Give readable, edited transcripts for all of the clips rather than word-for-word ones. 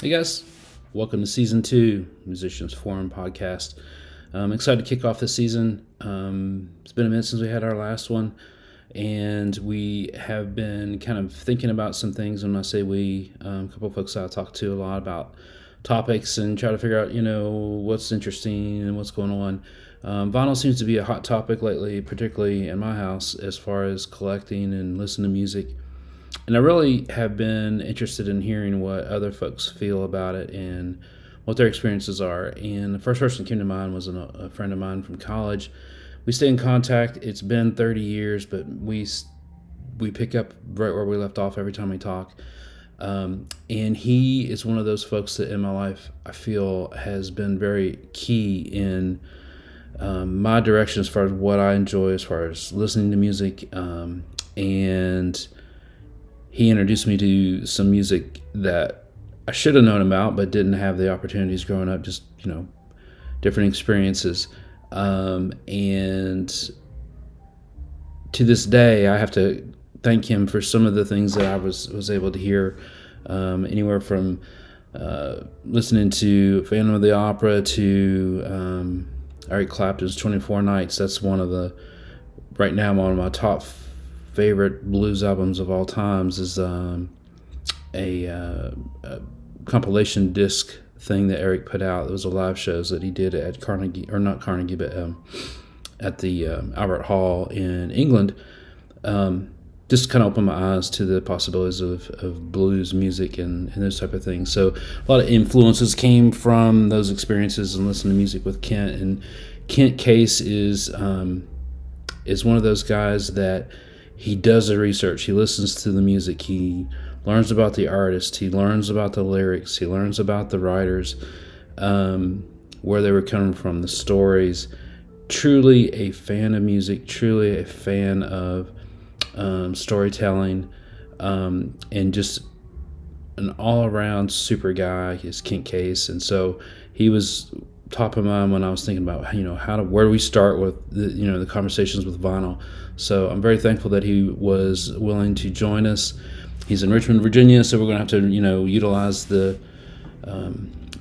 Hey guys, welcome to season two, Musicians Forum podcast. I'm excited to kick off this season. It's been a minute since we had our last one, and we have been kind of thinking about some things. When I say we, a couple of folks I talk to a lot about topics and try to figure out, what's interesting and what's going on. Vinyl seems to be a hot topic lately, particularly in my house, as far as collecting and listening to music. And I really have been interested in hearing what other folks feel about it and what their experiences are. And the first person that came to mind was a friend of mine from college. We stay in contact. It's been 30 years, but we pick up right where we left off every time we talk. And he is one of those folks that in my life I feel has been very key in my direction as far as what I enjoy, as far as listening to music, and he introduced me to some music that I should have known about, but didn't have the opportunities growing up. Just different experiences, and to this day, I have to thank him for some of the things that I was able to hear, anywhere from listening to Phantom of the Opera to Eric Clapton's 24 Nights. That's right now one of my top favorite blues albums of all times. Is a compilation disc thing that Eric put out. It was a live shows that he did at Carnegie, or not Carnegie, but at the Albert Hall in England. Just kind of opened my eyes to the possibilities of blues music and those type of things. So a lot of influences came from those experiences and listening to music with Kent. And Kent Case is one of those guys that he does the research. He listens to the music. He learns about the artist. He learns about the lyrics. He learns about the writers, where they were coming from, the stories. Truly a fan of music. Truly a fan of storytelling, and just an all-around super guy. Is Kent Case, and so he was top of mind when I was thinking about where do we start with the conversations with vinyl. So I'm very thankful that he was willing to join us. He's in Richmond, Virginia, so we're going to have to utilize the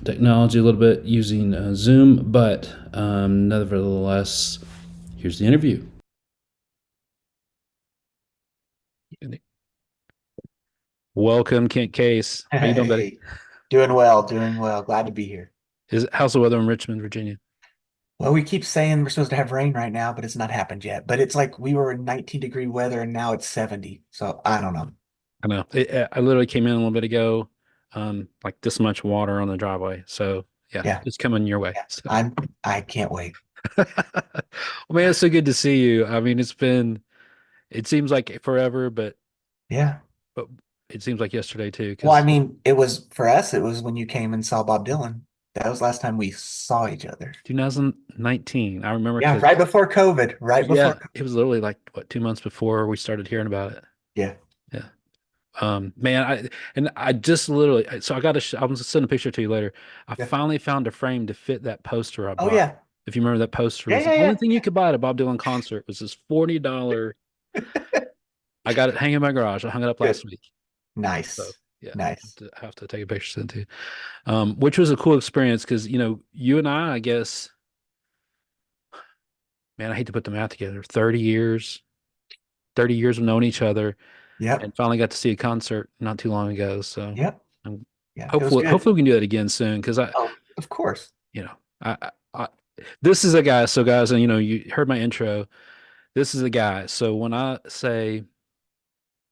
technology a little bit using Zoom, but nevertheless, here's the interview. Welcome, Kent Case. How you doing, buddy? Doing well, doing well. Glad to be here. How's the weather in Richmond, Virginia? Well, we keep saying we're supposed to have rain right now, but it's not happened yet. But it's like we were in 19-degree weather and now it's 70. So I don't know. I know. I literally came in a little bit ago, like this much water on the driveway. So yeah, Yeah, it's coming your way. yeah. So. I can't wait. Well, man, it's so good to see you. I mean, it seems like forever, Yeah. but it seems like yesterday too. Well, I Because mean, it was for us, it was when you came and saw Bob Dylan. That was last time we saw each other. 2019, I remember Yeah, because right before COVID, right before. yeah, it was literally like what 2 months before we started hearing about it. Yeah. Yeah. Man, I just literally, so I'm gonna send a picture to you later. I Yeah. finally found a frame to fit that poster I Oh bought. yeah. If you remember, that poster Yeah, was the yeah, only yeah. thing you could buy at a Bob Dylan concert was this $40. I got it hanging in my garage. I hung it up Good. last week. So Nice. yeah, Nice. I have to take a picture send to you. Which was a cool experience because you and I guess, man, I hate to put the math together. 30 years of knowing each other, Yep. and finally got to see a concert not too long ago. So Yep. um, Yeah. It was hopefully good. we can do that again soon because Oh, of course. you know, I this is a guy. So guys, and you heard my intro. This is a guy. So when I say,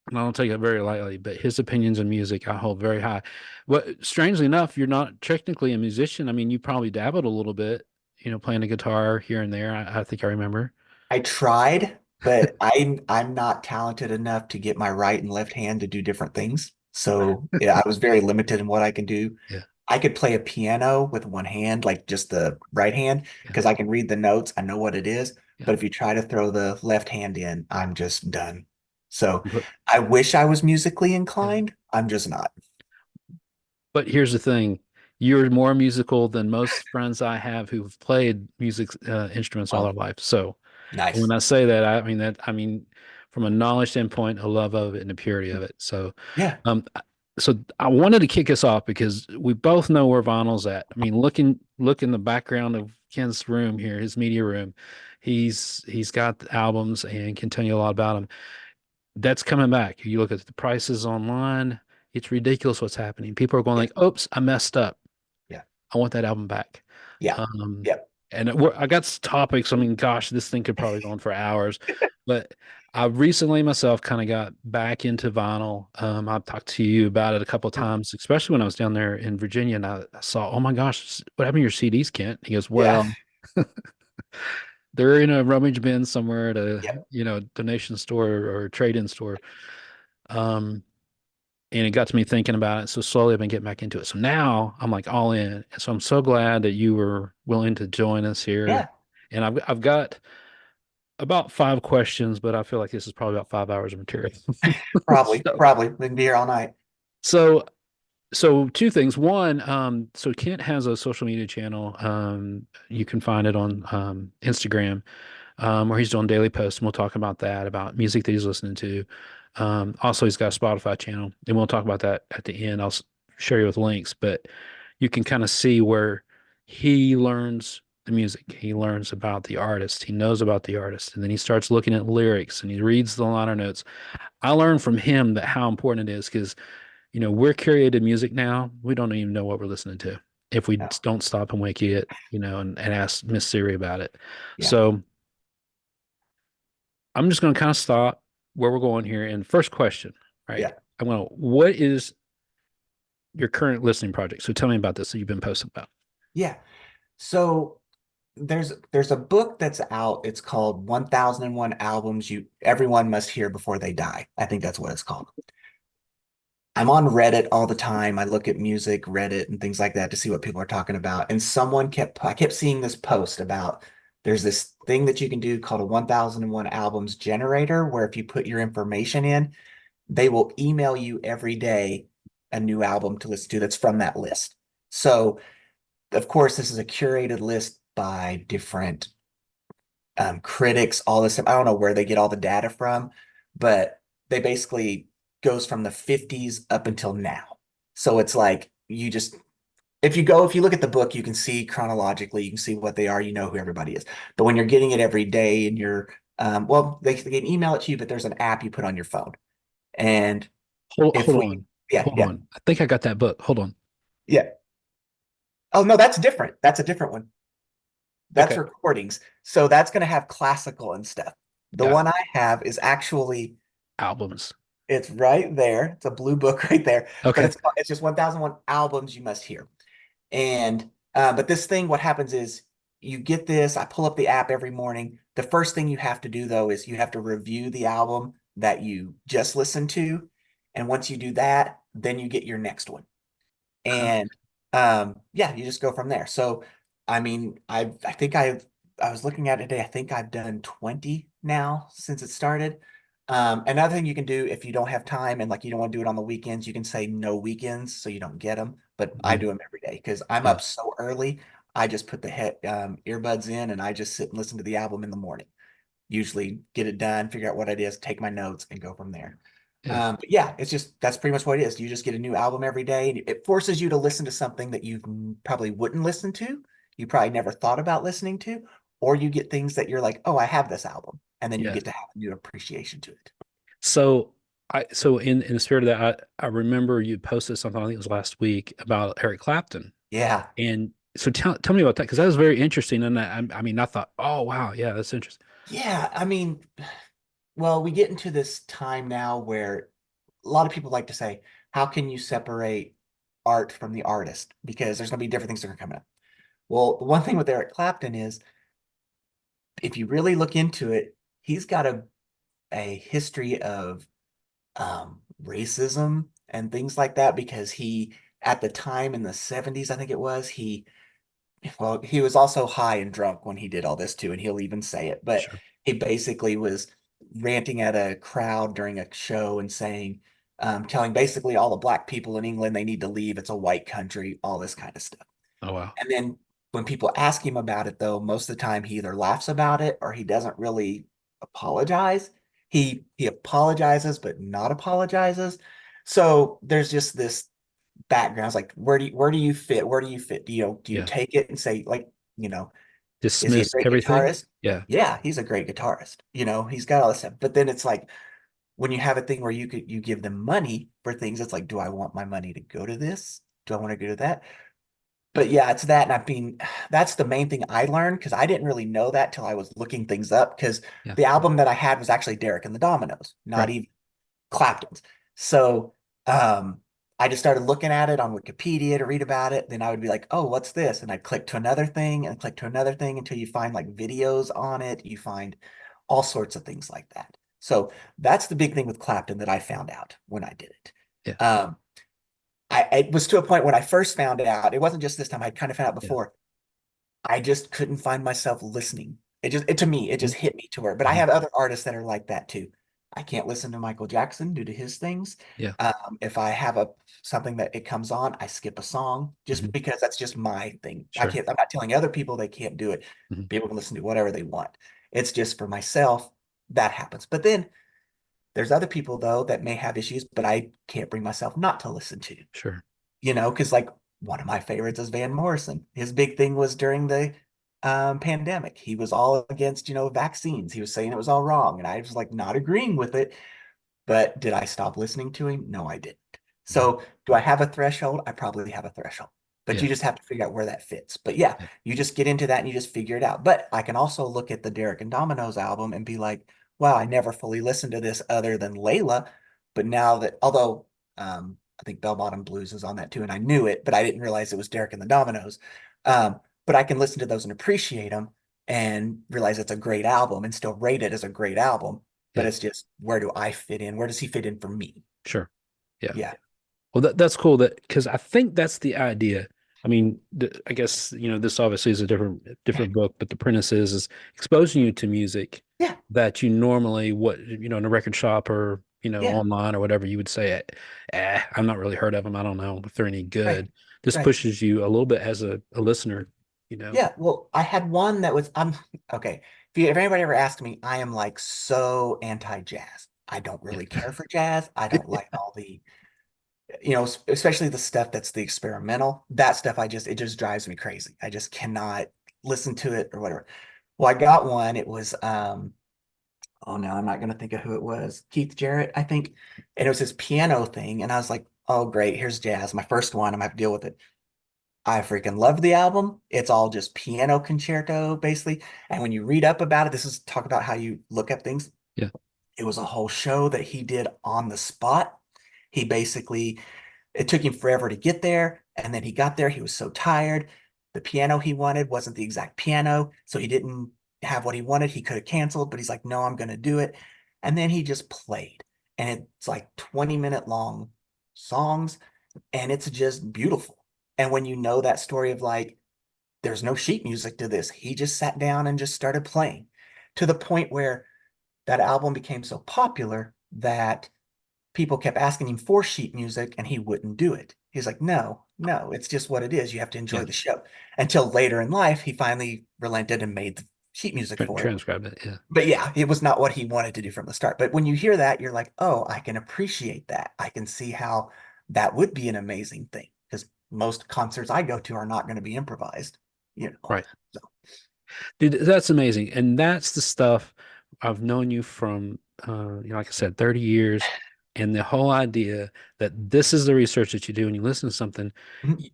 and I don't take it very lightly, but his opinions on music I hold very high. But strangely enough, you're not technically a musician. I mean, you probably dabbled a little bit, playing a guitar here and there. I think I remember. I tried, but I'm not talented enough to get my right and left hand to do different things. So yeah, I was very limited in what I can do. Yeah, I could play a piano with one hand, like just the right hand, yeah, because I can read the notes. I know what it is. yeah. But if you try to throw the left hand in, I'm just done. So But I wish I was musically yeah. inclined. I'm just not. But here's the thing. You're more musical than most friends I have who've played music instruments all their Well, life. So when nice. I say that, I mean from a knowledge standpoint, a love of it and the purity of it. So Yeah. um, so I wanted to kick us off because we both know where vinyl's at. I mean, look in the background of Ken's room here, his media room. He's got albums and can tell you a lot about them. That's coming back. You look at the prices online, it's ridiculous what's happening. People are going Yeah, like, "Oops, I messed up. yeah, I want that album back." yeah, Um, yeah, I got topics. I mean, gosh, this thing could probably go on for hours, but I recently myself kind of got back into vinyl. I've talked to you about it a couple of times, especially when I was down there in Virginia, and I saw, oh my gosh, what happened to your CDs, Kent? He goes, yeah, well, they're in a rummage bin somewhere at a, yeah, donation store or trade-in store. Um, and it got to me thinking about it. So slowly I've been getting back into it. So now I'm like all in. And so I'm so glad that you were willing to join us here. yeah. And I've got about 5 questions, but I feel like this is probably about 5 hours of material. Probably, so, probably. We can be here all night. so, so two things. One, so Kent has a social media channel. You can find it on Instagram, where he's doing daily posts, and we'll talk about that, about music that he's listening to. Also, he's got a Spotify channel, and we'll talk about that at the end. I'll share you with links, but you can kind of see where he learns the music. He learns about the artist. He knows about the artist, and then he starts looking at lyrics and he reads the liner notes. I learned from him that how important it is because we're curated music now. We don't even know what we're listening to if we No, don't stop and wake it, and ask Miss Siri about it. yeah, So I'm just going to kind of stop where we're going here. And first question, right? yeah, What is your current listening project? So tell me about this that you've been posting about. yeah. So there's a book that's out. It's called 1001 Albums You Everyone Must Hear Before They Die. I think that's what it's called. I'm on Reddit all the time. I look at music, Reddit, and things like that to see what people are talking about. And I kept seeing this post about there's this thing that you can do called a 1001 albums generator, where if you put your information in, they will email you every day a new album to listen to that's from that list. So, of course, this is a curated list by different critics, all this stuff. I don't know where they get all the data from, but they basically goes from the 50s up until now. So it's like you just if you look at the book, you can see chronologically, you can see what they are, you know who everybody is. But when you're getting it every day and you're well, they can email it to you, but there's an app you put on your phone. And Hold, if hold we on. yeah, Hold yeah, on. I think I got that book. Hold on. yeah. Oh no, that's different. That's a different one. That's Okay. recordings. So that's going to have classical and stuff. The Got one it. I have is actually Albums. it's right there. It's a blue book right there, but Okay. it's just 1001 albums you must hear. And but this thing, what happens is you get this. I pull up the app every morning. The first thing you have to do though is you have to review the album that you just listened to, and once you do that, then you get your next one. And yeah, you just go from there. So I mean, I was looking at it today. I think I've done 20 now since it started. Another thing you can do if you don't have time and like you don't want to do it on the weekends, you can say no weekends so you don't get them. But I Mhm. do them every day because I'm Yeah. up so early. I just put the earbuds in and I just sit and listen to the album in the morning. Usually get it done, figure out what it is, take my notes, and go from there. Yeah. But yeah, it's just that's pretty much what it is. You just get a new album every day, and it forces you to listen to something that you probably wouldn't listen to, you probably never thought about listening to, or you get things that you're like, oh, I have this album, and then you Yeah. get to have a new appreciation to it. So so in the spirit of that, I remember you posted something, I think it was last week, about Eric Clapton. Yeah, And so tell me about that because that was very interesting. And I mean, I thought, oh wow, yeah, that's interesting. yeah. I mean, well, we get into this time now where a lot of people like to say, how can you separate art from the artist? Because there's going to be different things that are coming up. Well, the one thing with Eric Clapton is if you really look into it, he's got a history of racism and things like that because he, at the time in the 70s, I think it was, he was also high and drunk when he did all this too, and he'll even say it, but Sure. he basically was ranting at a crowd during a show and saying, telling basically all the black people in England they need to leave. It's a white country, all this kind of stuff. Oh wow. And then when people ask him about it, though, most of the time he either laughs about it or he doesn't really apologize. He apologizes, but not apologizes. So there's just this background. It's like, where do you fit? Where do you fit? Do you Yeah. take it and say, like, is he a Dismiss great everything. guitarist? Yeah. Yeah, he's a great guitarist. He's got all this stuff. But then it's like when you have a thing where you give them money for things, it's like, do I want my money to go to this? Do I want to go to that? But yeah, it's that. And that's the main thing I learned because I didn't really know that till I was looking things up because Yeah. the album that I had was actually Derek and the Dominoes, not Right. even Clapton's. So I just started looking at it on Wikipedia to read about it. Then I would be like, oh, what's this? And I'd click to another thing and click to another thing until you find like videos on it. You find all sorts of things like that. So that's the big thing with Clapton that I found out when I did it. Yeah. It was to a point when I first found out, it wasn't just this time, I'd kind of found out Yeah. before. I just couldn't find myself listening. To me, it just hit me to where, but I Mm-hmm. have other artists that are like that too. I can't listen to Michael Jackson due to his things. Yeah. If I have something that it comes on, I skip a song just Hmm. because that's just my thing. Sure. I'm not telling other people they can't do it. Hmm. People can listen to whatever they want. It's just for myself that happens. But then there's other people though that may have issues, but I can't bring myself not to listen to. Sure. Because like one of my favorites is Van Morrison. His big thing was during the pandemic. He was all against, vaccines. He was saying it was all wrong. And I was like not agreeing with it. But did I stop listening to him? No, I didn't. Hmm. So do I have a threshold? I probably have a threshold. But Yeah. you just have to figure out where that fits. But yeah, Yeah. you just get into that and you just figure it out. But I can also look at the Derek and Dominoes album and be like, wow, I never fully listened to this other than Layla. But now that, although I think Bell Bottom Blues is on that too, and I knew it, but I didn't realize it was Derek and the Dominoes. But I can listen to those and appreciate them and realize it's a great album and still rate it as a great album. But Yeah. it's just, where do I fit in? Where does he fit in for me? Sure. Yeah. Yeah. Well, that's cool. That because I think that's the idea. I mean, I guess this obviously is a Yeah. different book, but the premise is exposing you to music Yeah. that you normally in a record shop or Yeah. online or whatever you would say, I'm not really heard of them. I don't know if they're any Right. good. This Right. pushes you a little bit as a listener. You know. Yeah. Well, I had one that was, I'm okay. If anybody ever asked me, I am like so anti-jazz. I don't Yeah. really care for jazz. I don't like all the, especially the stuff that's the experimental. That stuff, it just drives me crazy. I just cannot listen to it or whatever. Well, I got one. It was, oh no, I'm not going to think of who it was. Keith Jarrett, I think. And it was his piano thing. And I was like, oh, great. Here's jazz. My first one. I'm going to have to deal with it. I freaking love the album. It's all just piano concerto, basically. And when you read up about it, this is talk about how you look up things. Yeah. It was a whole show that he did on the spot. He basically, it took him forever to get there. And then he got there. He was so tired. The piano he wanted wasn't the exact piano. So he didn't have what he wanted. He could have canceled, but he's like, no, I'm going to do it. And then he just played. And it's like 20-minute long songs. And it's just beautiful. And when you know that story of like, there's no sheet music to this, he just sat down and just started playing to the point where that album became so popular that people kept asking him for sheet music and he wouldn't do it. He's like, no, no, it's just what it is. You have to enjoy Yeah. the show. Until later in life, he finally relented and made the sheet music for it. Transcribe it. Yeah. But yeah, it was not what he wanted to do from the start. But when you hear that, you're like, oh, I can appreciate that. I can see how that would be an amazing thing because most concerts I go to are not going to be improvised, you know. Right. So Dude, that's amazing. And that's the stuff I've known you from, like I said, 30 years. And the whole idea that this is the research that you do and you listen to something, mhm,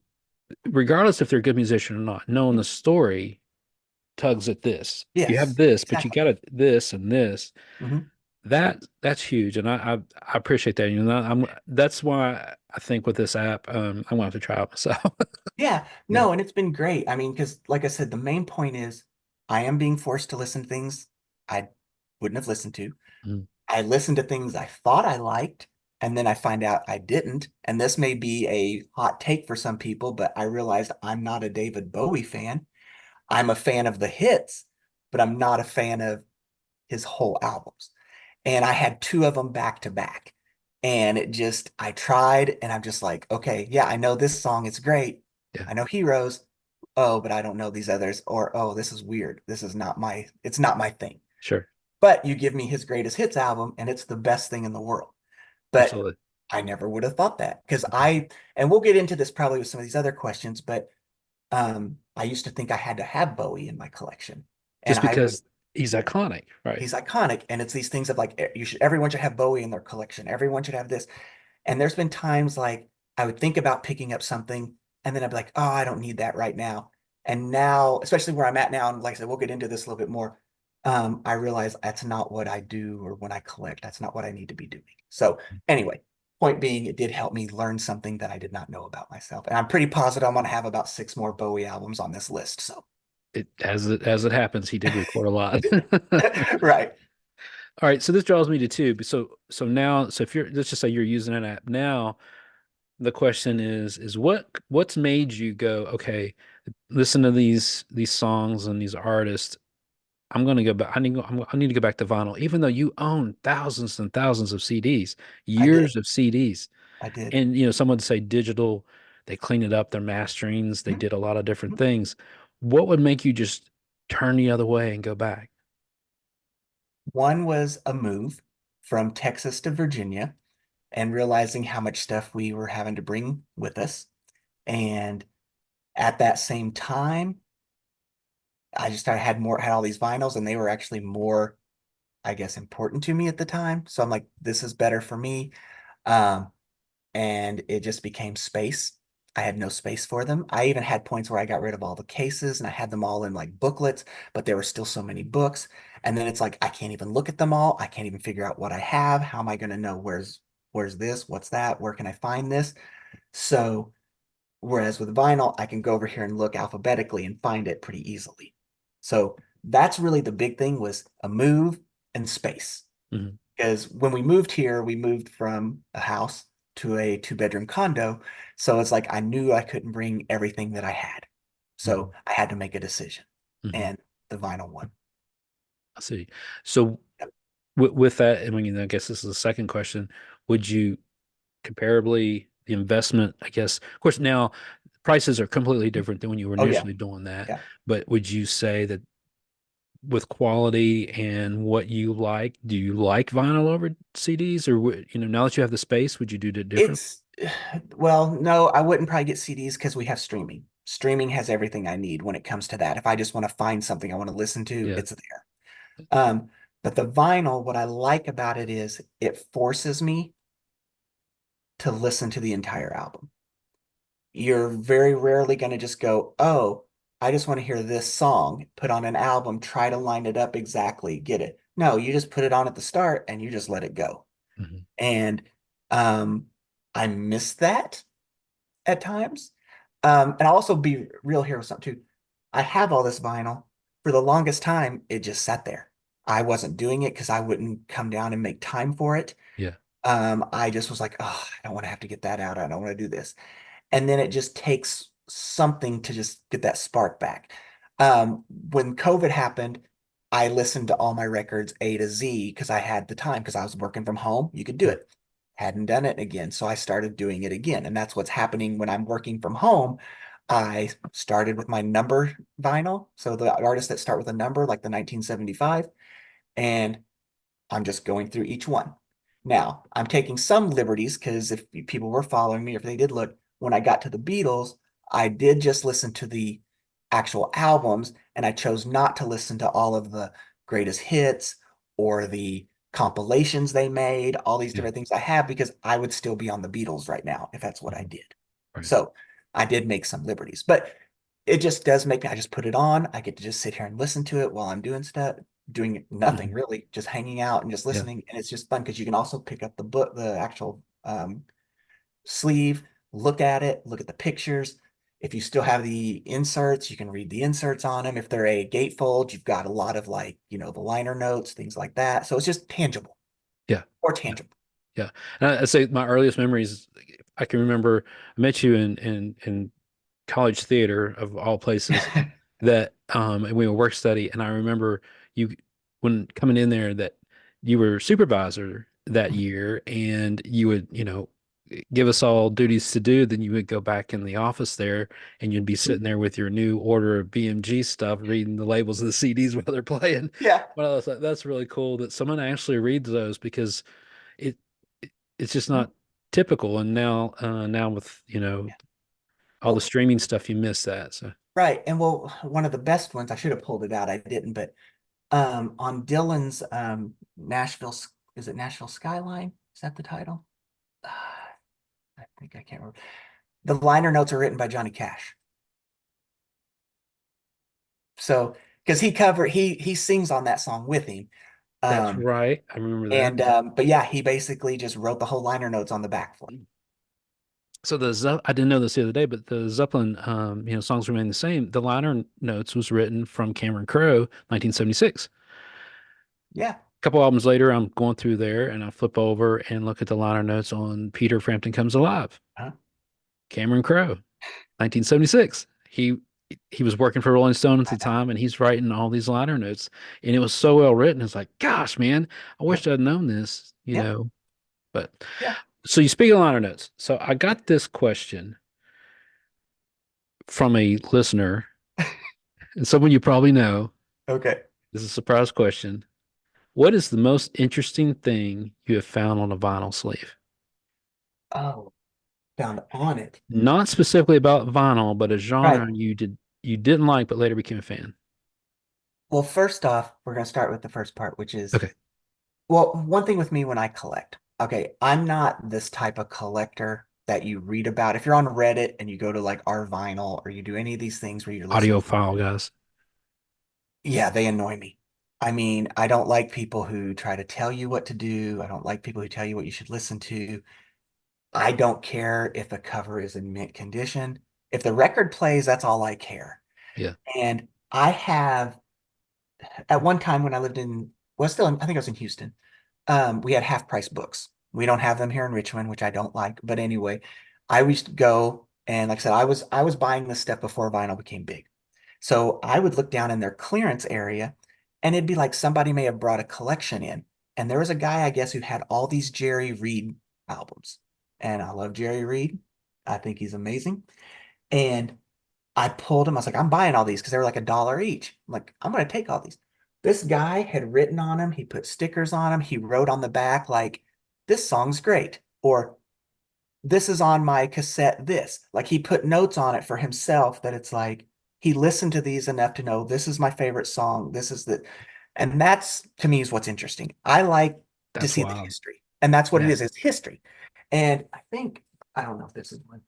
regardless if they're a good musician or not, knowing the story tugs at this. You have yes, this, but you exactly. got this and this. Hmm. That's huge, and I appreciate that. That's why I think with this app, I'm gonna have to try it myself. Yeah, Yeah. no, and it's been great. I mean, because like I said, the main point is I am being forced to listen to things I wouldn't have listened to. Mm. I listened to things I thought I liked, and then I find out I didn't. And this may be a hot take for some people, but I realized I'm not a David Bowie fan. I'm a fan of the hits, but I'm not a fan of his whole albums. And I had two of them back to back. And I tried, and I'm just like, okay, yeah, I know this song, it's great. Yeah. I know Heroes. Oh, but I don't know these others. Or, oh, this is weird. It's not my thing. Sure. But you give me his greatest hits album, and it's the best thing in the world. But Absolutely. I never would have thought that because and we'll get into this probably with some of these other questions, but I used to think I had to have Bowie in my collection. And Just I would, because he's iconic, right? he's iconic. And it's these things of like, everyone should have Bowie in their collection. Everyone should have this. And there's been times like I would think about picking up something and then I'd be like, oh, I don't need that right now. And now, especially where I'm at now, and like I said, we'll get into this a little bit more. I realize that's not what I do or when I collect. That's not what I need to be doing. So anyway, point being, it did help me learn something that I did not know about myself. And I'm pretty positive I'm gonna have about 6 more Bowie albums on this list. So As it happens, he did record a lot. right. All right, so this draws me to two. So now, so if you're, let's just say you're using an app now, the question is what's made you go, okay, listen to these songs and these artists. I'm gonna go back. I need to go back to vinyl, even though you own thousands and thousands of CDs, I did. years of CDs. I did. And some would say digital, they clean it up, their masterings, they Mhm. did a lot of different things. What would make you just turn the other way and go back? One was a move from Texas to Virginia and realizing how much stuff we were having to bring with us. And at that same time, I had all these vinyls and they were actually more, I guess, important to me at the time. So I'm like, this is better for me. Um, and it just became space. I had no space for them. I even had points where I got rid of all the cases and I had them all in like booklets, but there were still so many books. And then it's like I can't even look at them all. I can't even figure out what I have. How am I going to know where's this? What's that? Where can I find this? So whereas with vinyl, I can go over here and look alphabetically and find it pretty easily. So that's really the big thing was a move and space. Mhm. Because when we moved here, we moved from a house to a 2-bedroom condo. So it's like I knew I couldn't bring everything that I had. So Mhm. I had to make a decision. Mhm. And the vinyl one. I see. So with that, I mean, I guess this is the second question. Would you comparably the investment, I guess, of course, now prices are completely different than when you were Oh yeah. initially doing that, Yeah. but would you say that with quality and what you like, do you like vinyl over CDs, or now that you have the space, would you do it different? It's well, no, I wouldn't probably get CDs because we have streaming. Streaming has everything I need when it comes to that. If I just want to find something I want to listen to, Yeah. it's there. Um, but the vinyl, what I like about it is it forces me to listen to the entire album. You're very rarely going to just go, oh, I just want to hear this song, put on an album, try to line it up exactly, get it. No, you just put it on at the start and you just let it go. Mhm. And um, I miss that at times. And I'll also be real here with something too. I have all this vinyl. For the longest time, it just sat there. I wasn't doing it because I wouldn't come down and make time for it. Yeah. I just was like, oh, I don't want to have to get that out. I don't want to do this. And then it just takes something to just get that spark back. When COVID happened, I listened to all my records A to Z because I had the time because I was working from home. You could do Yeah. it. Hadn't done it again. So I started doing it again. And that's what's happening when I'm working from home. I started with my number vinyl. So the artists that start with a number, like the 1975, and I'm just going through each one. Now, I'm taking some liberties because if people were following me, if they did look, when I got to the Beatles, I did just listen to the actual albums and I chose not to listen to all of the greatest hits or the compilations they made, all these Yeah. different things I have because I would still be on the Beatles right now if that's what I Mhm. did. Right. So I did make some liberties, but it just does make me, I just put it on. I get to just sit here and listen to it while I'm doing stuff, doing nothing Mhm. really, just hanging out and just Yeah. listening. And it's just fun because you can also pick up the book, the actual sleeve, look at it, look at the pictures. If you still have the inserts, you can read the inserts on them. If they're a gatefold, you've got a lot of like, the liner notes, things like that. So it's just tangible Yeah. or Yeah. tangible. Yeah. And I say my earliest memories, I can remember I met you in college theater of all places that and we were work study, and I remember you when coming in there that you were supervisor that year, and you would give us all duties to do, then you would go back in the office there and you'd be sitting there with your new order of BMG stuff reading the labels of the CDs while they're playing. Yeah. But I was like, that's really cool that someone actually reads those, because it it's just not. typical. And now with all the Well, streaming stuff, you miss that. So right. And well, one of the best ones, I should have pulled it out. I didn't, but on Dylan's Nashville, is it Nashville Skyline? Is that the title? I think I can't remember. The liner notes are written by Johnny Cash. So because he sings on that song with him. that's Um right. I remember that. and but yeah, he basically just wrote the whole liner notes on the back for him. So I didn't know this the other day, but the Zeppelin, songs remain the same. The liner notes was written from Cameron Crowe, 1976. Yeah. A couple albums later, I'm going through there and I flip over and look at the liner notes on Peter Frampton Comes Alive. Huh? Cameron Crowe, 1976. He was working for Rolling Stone at the time, and he's writing all these liner notes, and it was so well written. It's like, gosh, man, I wish Yep. I'd known this, Yep. But Yeah. so you speak of liner notes. So I got this question from a listener and someone you probably know. Okay. This is a surprise question. What is the most interesting thing you have found on a vinyl sleeve? Oh, found on it. Not specifically about vinyl, but a Right. genre you didn't like but later became a fan. Well, first off, we're gonna start with the first part, which is, Okay. well, one thing with me when I collect. Okay, I'm not this type of collector that you read about. If you're on Reddit and you go to like our vinyl or you do any of these things where you're listening, Audiophile guys. yeah, they annoy me. I mean, I don't like people who try to tell you what to do. I don't like people who tell you what you should listen to. I don't care if a cover is in mint condition. If the record plays, that's all I care. Yeah. And I have, at one time when I lived in, well, still, I think I was in Houston, we had half price books. We don't have them here in Richmond, which I don't like. But anyway, I used to go and like I said, I was buying this stuff before vinyl became big. So I would look down in their clearance area and it'd be like somebody may have brought a collection in. And there was a guy, I guess, who had all these Jerry Reed albums. And I love Jerry Reed. I think he's amazing. And I pulled him. I was like, I'm buying all these because they were like $1 each. I'm like, I'm going to take all these. This guy had written on them. He put stickers on them. He wrote on the back, like, this song's great. Or this is on my cassette, this. Like, he put notes on it for himself that it's like, he listened to these enough to know this is my favorite song. This is the, and that's to me is what's interesting. I like to That's see the wild. history. And that's what it Yeah. is. It's history. And I think, I don't know if this is one.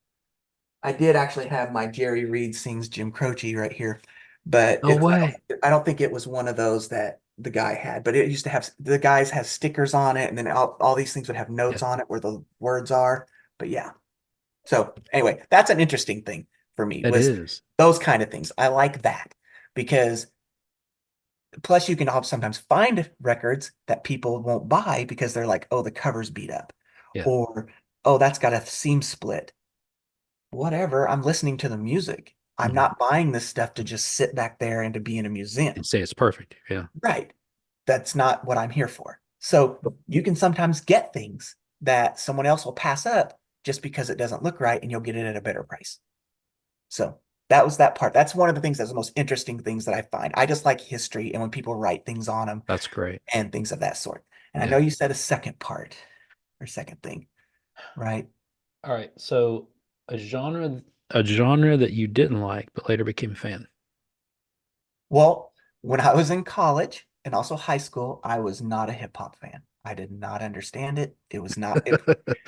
I did actually have my Jerry Reed sings Jim Croce right here, but No way. I don't think it was one of those that the guy had, but it used to have the guys have stickers on it, and then all these things would have Yeah. notes on it where the words are. But yeah. So anyway, that's an interesting thing for me It was is. those kind of things. I like that because plus you can sometimes find records that people won't buy because they're like, oh, the cover's beat up, Yeah. or oh, that's got a seam split, whatever. I'm listening to the music. I'm Mhm. not buying this stuff to just sit back there and to be in a And museum. say it's perfect. Yeah. Right. That's not what I'm here for. So you can sometimes get things that someone else will pass up just because it doesn't look right and you'll get it at a better price. So that was that part. That's one of the things that's the most interesting things that I find. I just like history and when people write things on them That's great. and things of that sort. And I Yeah. know you said a second part or second thing, right? All right. So a genre that you didn't like but later became a fan. Well, when I was in college and also high school, I was not a hip hop fan. I did not understand it. It was not it,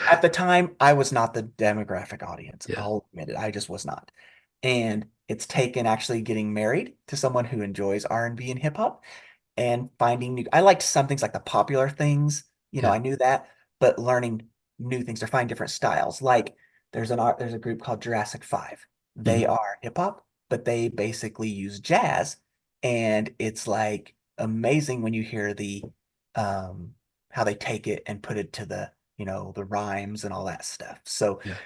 at the time, I was not the demographic audience. Yeah. I'll admit it. I just was not. And it's taken actually getting married to someone who enjoys R&B and hip hop and finding new I liked some things like the popular things, Yeah. I knew that, but learning new things or find different styles. Like there's a group called Jurassic 5. Mhm. They are hip hop, but they basically use jazz and it's like amazing when you hear the um how they take it and put it to the rhymes and all that stuff. So Yeah.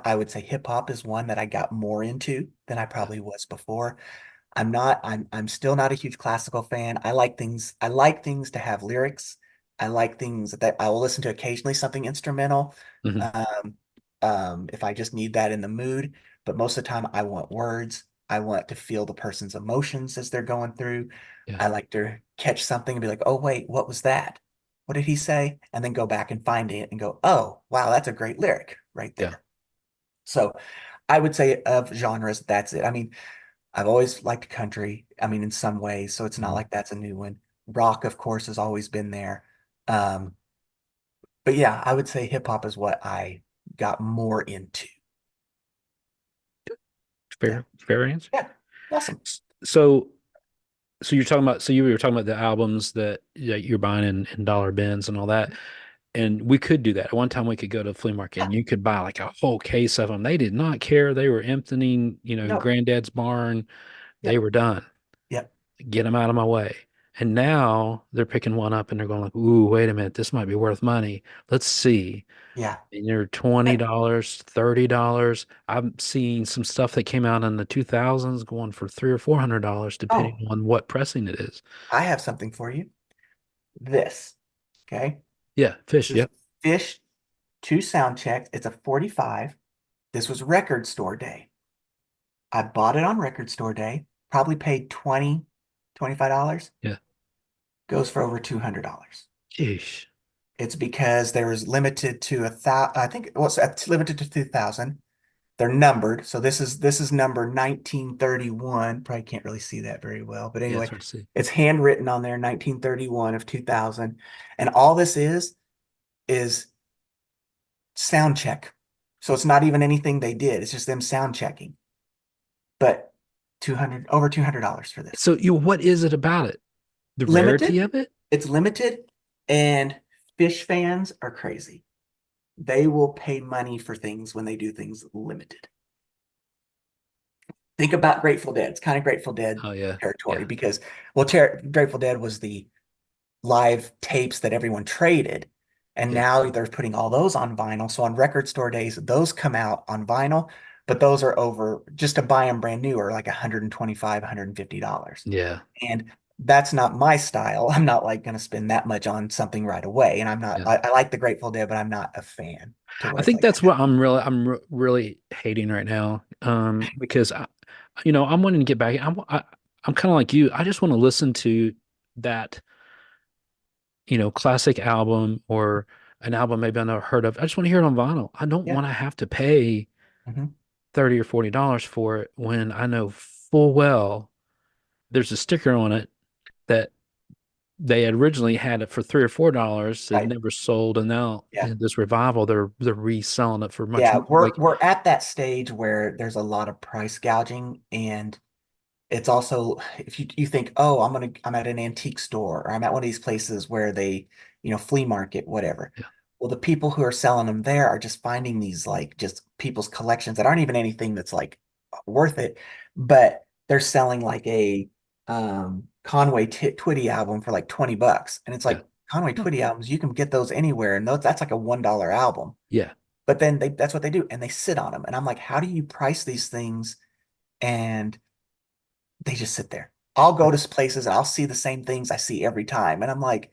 I would say hip hop is one that I got more into than I Yeah. probably was before. I'm still not a huge classical fan. I like things to have lyrics. I like things that I will listen to occasionally something instrumental. Mhm. Um, if I just need that in the mood, but most of the time I want words. I want to feel the person's emotions as they're going through. Yeah. I like to catch something and be like, oh wait, what was that? What did he say? And then go back and find it and go, oh, wow, that's a great lyric right Yeah. there. So I would say of genres, that's it. I mean, I've always liked country. I mean, in some ways, so it's not Mhm. like that's a new one. Rock, of course, has always been there. Um, but yeah, I would say hip hop is what I got more into. Yeah. Fair answer. Yeah. Awesome. So, so you're talking about, so you were talking about the albums that you're buying in dollar bins and all that. And we could do that. At one time, we could go to a flea market Yeah. and you could buy like a whole case of them. They did not care. They were emptying, No. granddad's barn. They Yep. were done. Yep. Get them out of my way. And now they're picking one up and they're going like, "Ooh, wait a minute, this might be worth money. Let's see." Yeah. And they're $20, $30. I'm seeing some stuff that came out in the 2000s going for $300 or $400, depending Oh, on what pressing it is. I have something for you. This. Okay. Yeah, fish. This is Yep. Fish 2 sound checks. It's a 45. This was record store day. I bought it on record store day, probably paid 20, $25. Yeah. Goes for over $200. Sheesh. It's because there was limited to 1,000. I think it was limited to 2,000. They're numbered. So this is number 1931. Probably can't really see that very well. But Yeah, it's anyway, hard to see. it's handwritten on there, 1931 of 2000. And all this is sound check. So it's not even anything they did. It's just them sound checking. But 200 over $200 for this. So, what is it about it? The rarity Limited. of it? It's limited, and fish fans are crazy. They will pay money for things when they do things limited. Think about Grateful Dead. It's kind of Grateful Dead Oh, yeah. territory Yeah. because, well, Grateful Dead was the live tapes that everyone traded. And Yeah. now they're putting all those on vinyl. So on record store days, those come out on vinyl, but those are over just to buy them brand new are like $125, $150. Yeah. And that's not my style. I'm not like going to spend that much on something right away. And I'm not, Yeah. I like the Grateful Dead, but I'm not a fan to I where it's think like, that's what I'm really hating right now. Because I'm wanting to get back. I'm kind of like you. I just want to listen to that, classic album or an album maybe I never heard of. I just want to hear it on vinyl. I don't yeah. want to have to pay Mhm. 30 or $40 for it when I know full well there's a sticker on it that they had originally had it for $3 or $4. It Right. never sold, and now Yeah. in this revival, they're reselling it for much Yeah. more. We're Like, we're at that stage where there's a lot of price gouging, and it's also if you think, oh, I'm at an antique store or I'm at one of these places where they, flea market, whatever. yeah, Well, the people who are selling them there are just finding these like just people's collections that aren't even anything that's like worth it, but they're selling like a Conway Twitty album for like $20. And it's yeah, like Conway oh, Twitty albums, you can get those anywhere, and that's like a $1 album. yeah, But then that's what they do, and they sit on them. And I'm like, how do you price these things? And they just sit there. I'll go to places and I'll see the same things I see every time. And I'm like,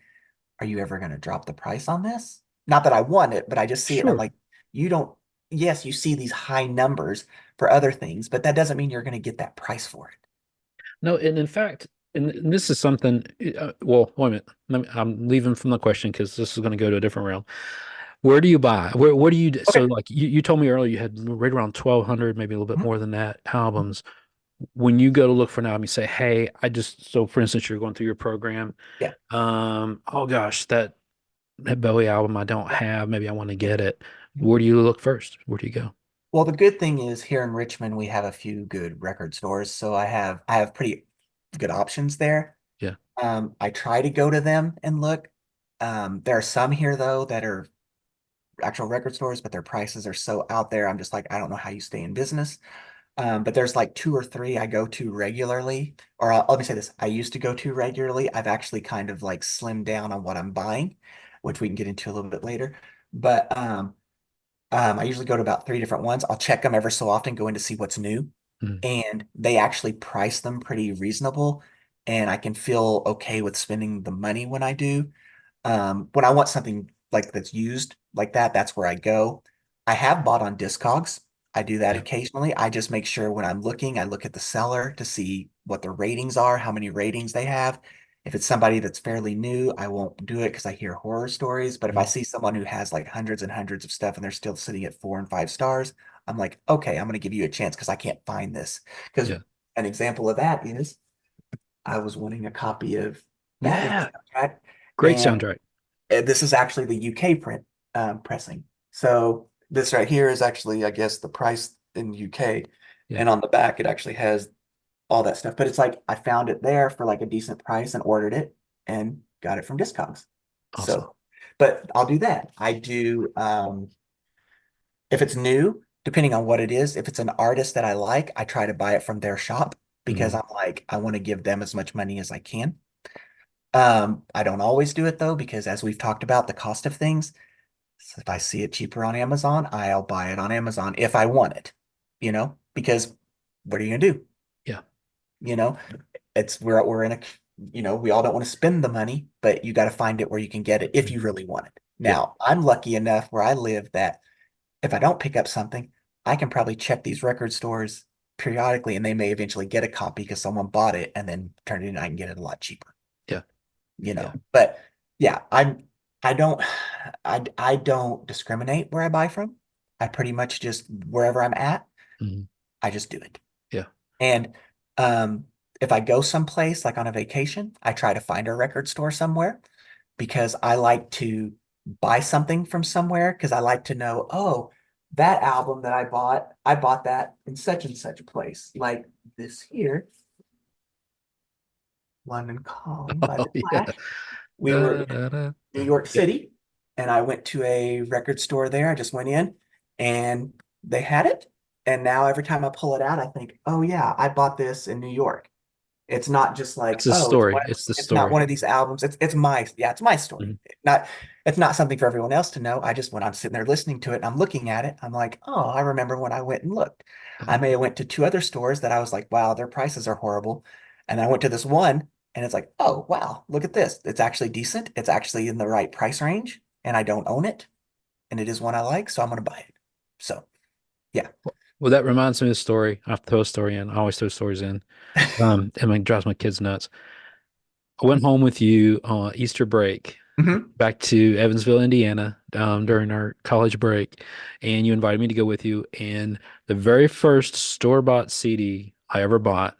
are you ever going to drop the price on this? Not that I want it, but I just see it and I'm sure. like, you don't, yes, you see these high numbers for other things, but that doesn't mean you're going to get that price for it. No, and in fact, and this is something. Well, wait a minute. I'm leaving from the question because this is going to go to a different realm. Where do you buy? Where do you? So, Okay. like you told me earlier, you had right around 1,200, maybe a little bit Mhm. more than that albums. When you go to look for an album, you say, "Hey, so for instance, you're going through your program. Yeah. Oh gosh, that Bowie album I don't Yeah. have. Maybe I want to Yeah. get it. Mhm. Where do you look first? Where do you go? Well, the good thing is here in Richmond, we have a few good record stores. So I have pretty good options there. Yeah, I try to go to them and look. There are some here though that are actual record stores, but their prices are so out there. I'm just like, I don't know how you stay in business. But there's like two or three I go to regularly. Or let me say this, I used to go to regularly. I've actually kind of like slimmed down on what I'm buying, which we can get into a little bit later. But I usually go to about three different ones. I'll check them ever so often, go in to see what's new. mm, And they actually price them pretty reasonable. And I can feel okay with spending the money when I do. When I want something like that's used like that, that's where I go. I have bought on Discogs. I do that yeah, occasionally. I just make sure when I'm looking, I look at the seller to see what the ratings are, how many ratings they have. If it's somebody that's fairly new, I won't do it because I hear horror stories. But if I Mhm. see someone who has like hundreds and hundreds of stuff and they're still sitting at 4 and 5 stars, I'm like, okay, I'm going to give you a chance because I can't find this. Because Yeah. an example of that is I was wanting a copy of Batman Yeah. soundtrack, Great and soundtrack. this is actually the UK print pressing. So this right here is actually, I guess, the price in UK, Yeah. and on the back it actually has all that stuff. But it's like I found it there for like a decent price and ordered it and got it from Discogs. Awesome. So, but I'll do that. I do if it's new, depending on what it is, if it's an artist that I like, I try to buy it from their shop because Hmm. I'm like, I want to give them as much money as I can. I don't always do it though, because as we've talked about, the cost of things. So if I see it cheaper on Amazon, I'll buy it on Amazon if I want it, because what are you gonna do? Yeah. You know, we're in a, we all don't want to spend the money, but you got to find it where you can get it if Mhm. you really want it. Yeah. Now, I'm lucky enough where I live that if I don't pick up something, I can probably check these record stores periodically and they may eventually get a copy because someone bought it and then turned it in. I can get it a lot cheaper, Yeah. Yeah. But yeah, I don't I don't discriminate where I buy from. I pretty much just wherever I'm at, Hmm. I just do it. Yeah. And um, if I go someplace like on a vacation, I try to find a record store somewhere because I like to buy something from somewhere because I like to know, oh, that album that I bought that in such and such a place. Like this here, London Calling by Oh, The yeah. Clash. We were Da, da, da, New da. York Yeah. City, and I went to a record store there. I just went in and they had it. And now every time I pull it out, I think, oh yeah, I bought this in New York. It's not just It's like, the oh, story. It's the it's not story. one of these albums. It's my story. Mhm. Not it's not something for everyone else to know. I just when I'm sitting there listening to it and I'm looking at it, I'm like, oh, I remember when I went and looked. Yeah. I may have went to two other stores that I was like, wow, their prices are horrible. And I went to this one and it's like, oh wow, look at this. It's actually decent. It's actually in the right price range, and I don't own it. And it is one I like, so I'm gonna buy it. So yeah. Well, that reminds me of the story. I throw a story in. I always throw stories in. And it drives my kids nuts. I went home with you on Easter break Hmm. back to Evansville, Indiana, during our college break, and you invited me to go with you. And the very first store-bought CD I ever bought,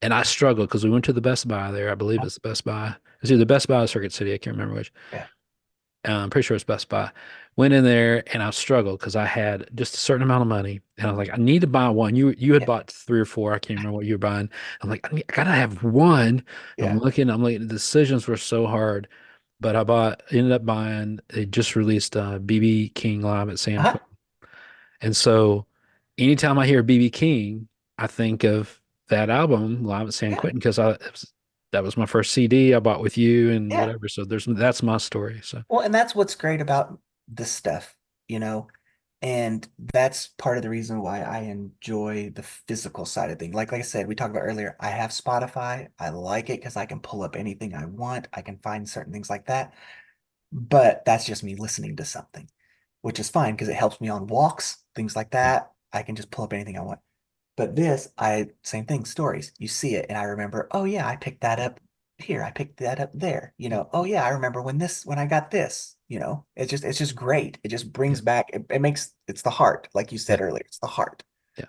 and I struggled because we went to the Best Buy there. I believe it's the Best Buy. It's either Best Buy or Circuit City. I can't remember which. Yeah. I'm pretty sure it's Best Buy. Went in there and I struggled because I had just a certain amount of money, and I was like, I need to buy one. You had Yeah. bought three or four. I can't remember what you were buying. I'm like, I gotta have one. And Yeah. I'm looking. The decisions were so hard, but ended up buying. They just released BB King live at San Uh-huh. Quentin, and so anytime I hear BB King, I think of that album live at San Yeah. Quentin because that was my first CD I bought with you and Yeah. whatever. So that's my story. So. Well, and that's what's great about this stuff, and that's part of the reason why I enjoy the physical side of things. Like I said, we talked about earlier, I have Spotify. I like it because I can pull up anything I want. I can find certain things like that. But that's just me listening to something, which is fine because it helps me on walks, things like that. I can just pull up anything I want. But this, same thing, stories. You see it, and I remember, oh yeah, I picked that up here. I picked that up there. Oh yeah, I remember when I got this. It's just great. It just Yeah. brings back. It makes it's the heart, like you Yeah. said earlier. It's the heart. Yeah.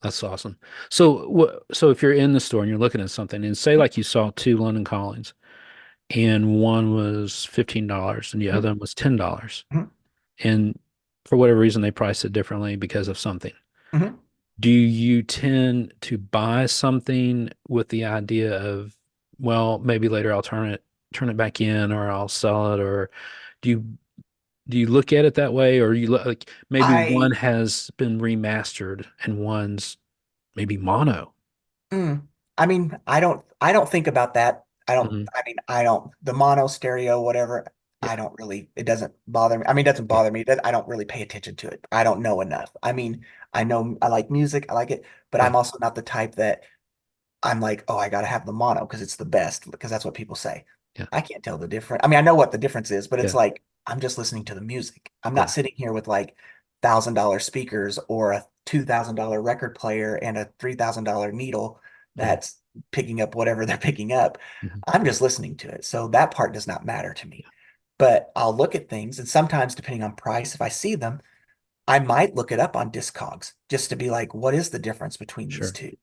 That's awesome. So if you're in the store and you're looking at something and say like you saw two London Callings and one was $15 and the Mhm, other one was $10 mhm, and for whatever reason they price it differently because of something. mhm. Do you tend to buy something with the idea of, well, maybe later I'll turn it back in or I'll sell it, or do you do you look at it that way, or you look like maybe one I has been remastered and one's maybe mono? Mm. I mean, I don't think about that. Mhm. I don't, the mono stereo, whatever, I Yeah. don't really, it doesn't bother me. I mean, it doesn't Yeah. bother me that I don't really pay attention to it. I don't know enough. I mean, I know I like music, I like it, but Yeah. I'm also not the type that I'm like, oh, I gotta have the mono because it's the best, because that's what people say. Yeah. I can't tell the difference. I mean, I know what the difference is, but it's Yeah. like I'm just listening to the music. I'm not Yeah. sitting here with like $1,000 speakers or a $2,000 record player and a $3,000 needle. Yeah. That's picking up whatever they're picking up. Mhm. I'm just listening to it. So that part does not matter to me. But I'll look at things, and sometimes depending on price, if I see them, I might look it up on Discogs just to be like, what is the difference between these Sure. two?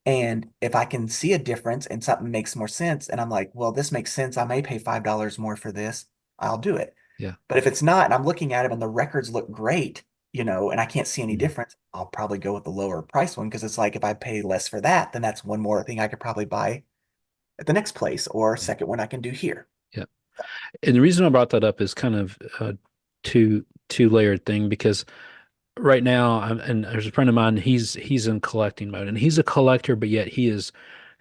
And if I can see a difference and something makes more sense, and I'm like, well, this makes sense. I may pay $5 more for this. I'll do it. Yeah. But if it's not, and I'm looking at them and the records look great, and I can't see any Mhm. difference, I'll probably go with the lower price one because it's like if I pay less for that, then that's one more thing I could probably buy at the next place or Yeah. second one I can do here. Yeah. And the reason I brought that up is kind of a two layered thing because right now and there's a friend of mine, he's in collecting mode and he's a collector, but yet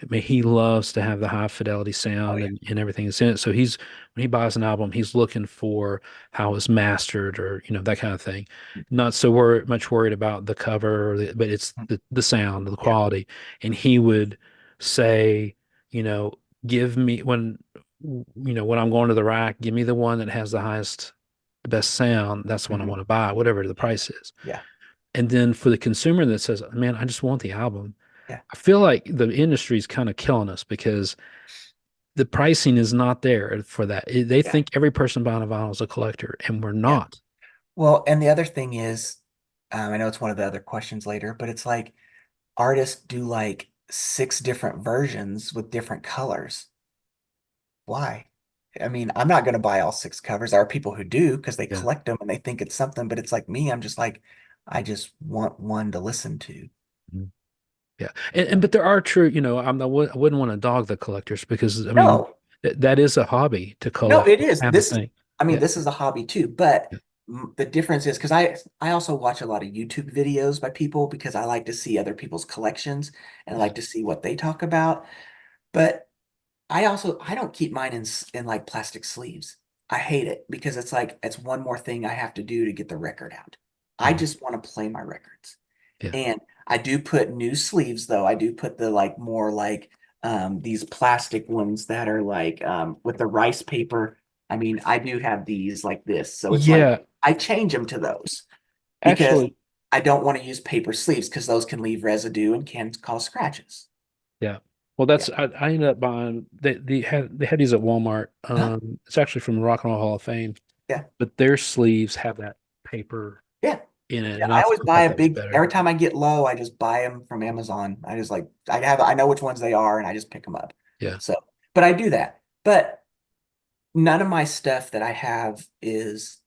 I mean, he loves to have the high fidelity Oh sound yeah. and everything that's in it. So when he buys an album, he's looking for how it's mastered or, that kind of thing. Not so much worried about the cover but it's the sound, the Yeah. quality. And he would say, you know, give me when I'm going to the rack, give me the one that has the best sound. That's the one I Mhm. want to buy, whatever the price is. Yeah. And then for the consumer that says, man, I just want the album. Yeah. I feel like the industry is kind of killing us because the pricing is not there for that. They Yeah. think every person buying a vinyl is a collector, and we're Yeah. not. Well, and the other thing is, I know it's one of the other questions later, but it's like artists do like six different versions with different colors. Why? I mean, I'm not going to buy all six covers. There are people who do because they Yeah. collect them and they think it's something, but it's like me, I'm just like, I just want one to listen to. Mhm. Yeah. And but there are true, I wouldn't want to dog the collectors because I mean No, that is a hobby to no, collect, it is. have the thing. I mean, Yeah. this is a hobby too, but Yeah. the difference is because I also watch a lot of YouTube videos by people because I like to see other people's collections and I Yeah. like to see what they talk about. But I don't keep mine in like plastic sleeves. I hate it because it's like it's one more thing I have to do to get the record out. I Mhm. just want to play my records. Yeah. And I do put new sleeves though. I do put the like more like these plastic ones that are like with the rice paper. I mean, I do have these like this. So it's like Yeah. I change them to those because Actually, I don't want to use paper sleeves because those can leave residue and can cause scratches. yeah. Well, Yeah. I ended up buying they had these at Walmart. Huh? It's actually from the Rock and Roll Hall of Fame, Yeah. but their sleeves have that paper Yeah. in it, Yeah, and I always I buy thought a that was big, better. every time I get low, I just buy them from Amazon. I just like, I know which ones they are and I just pick them up. Yeah. So, but I do that. But none of my stuff that I have is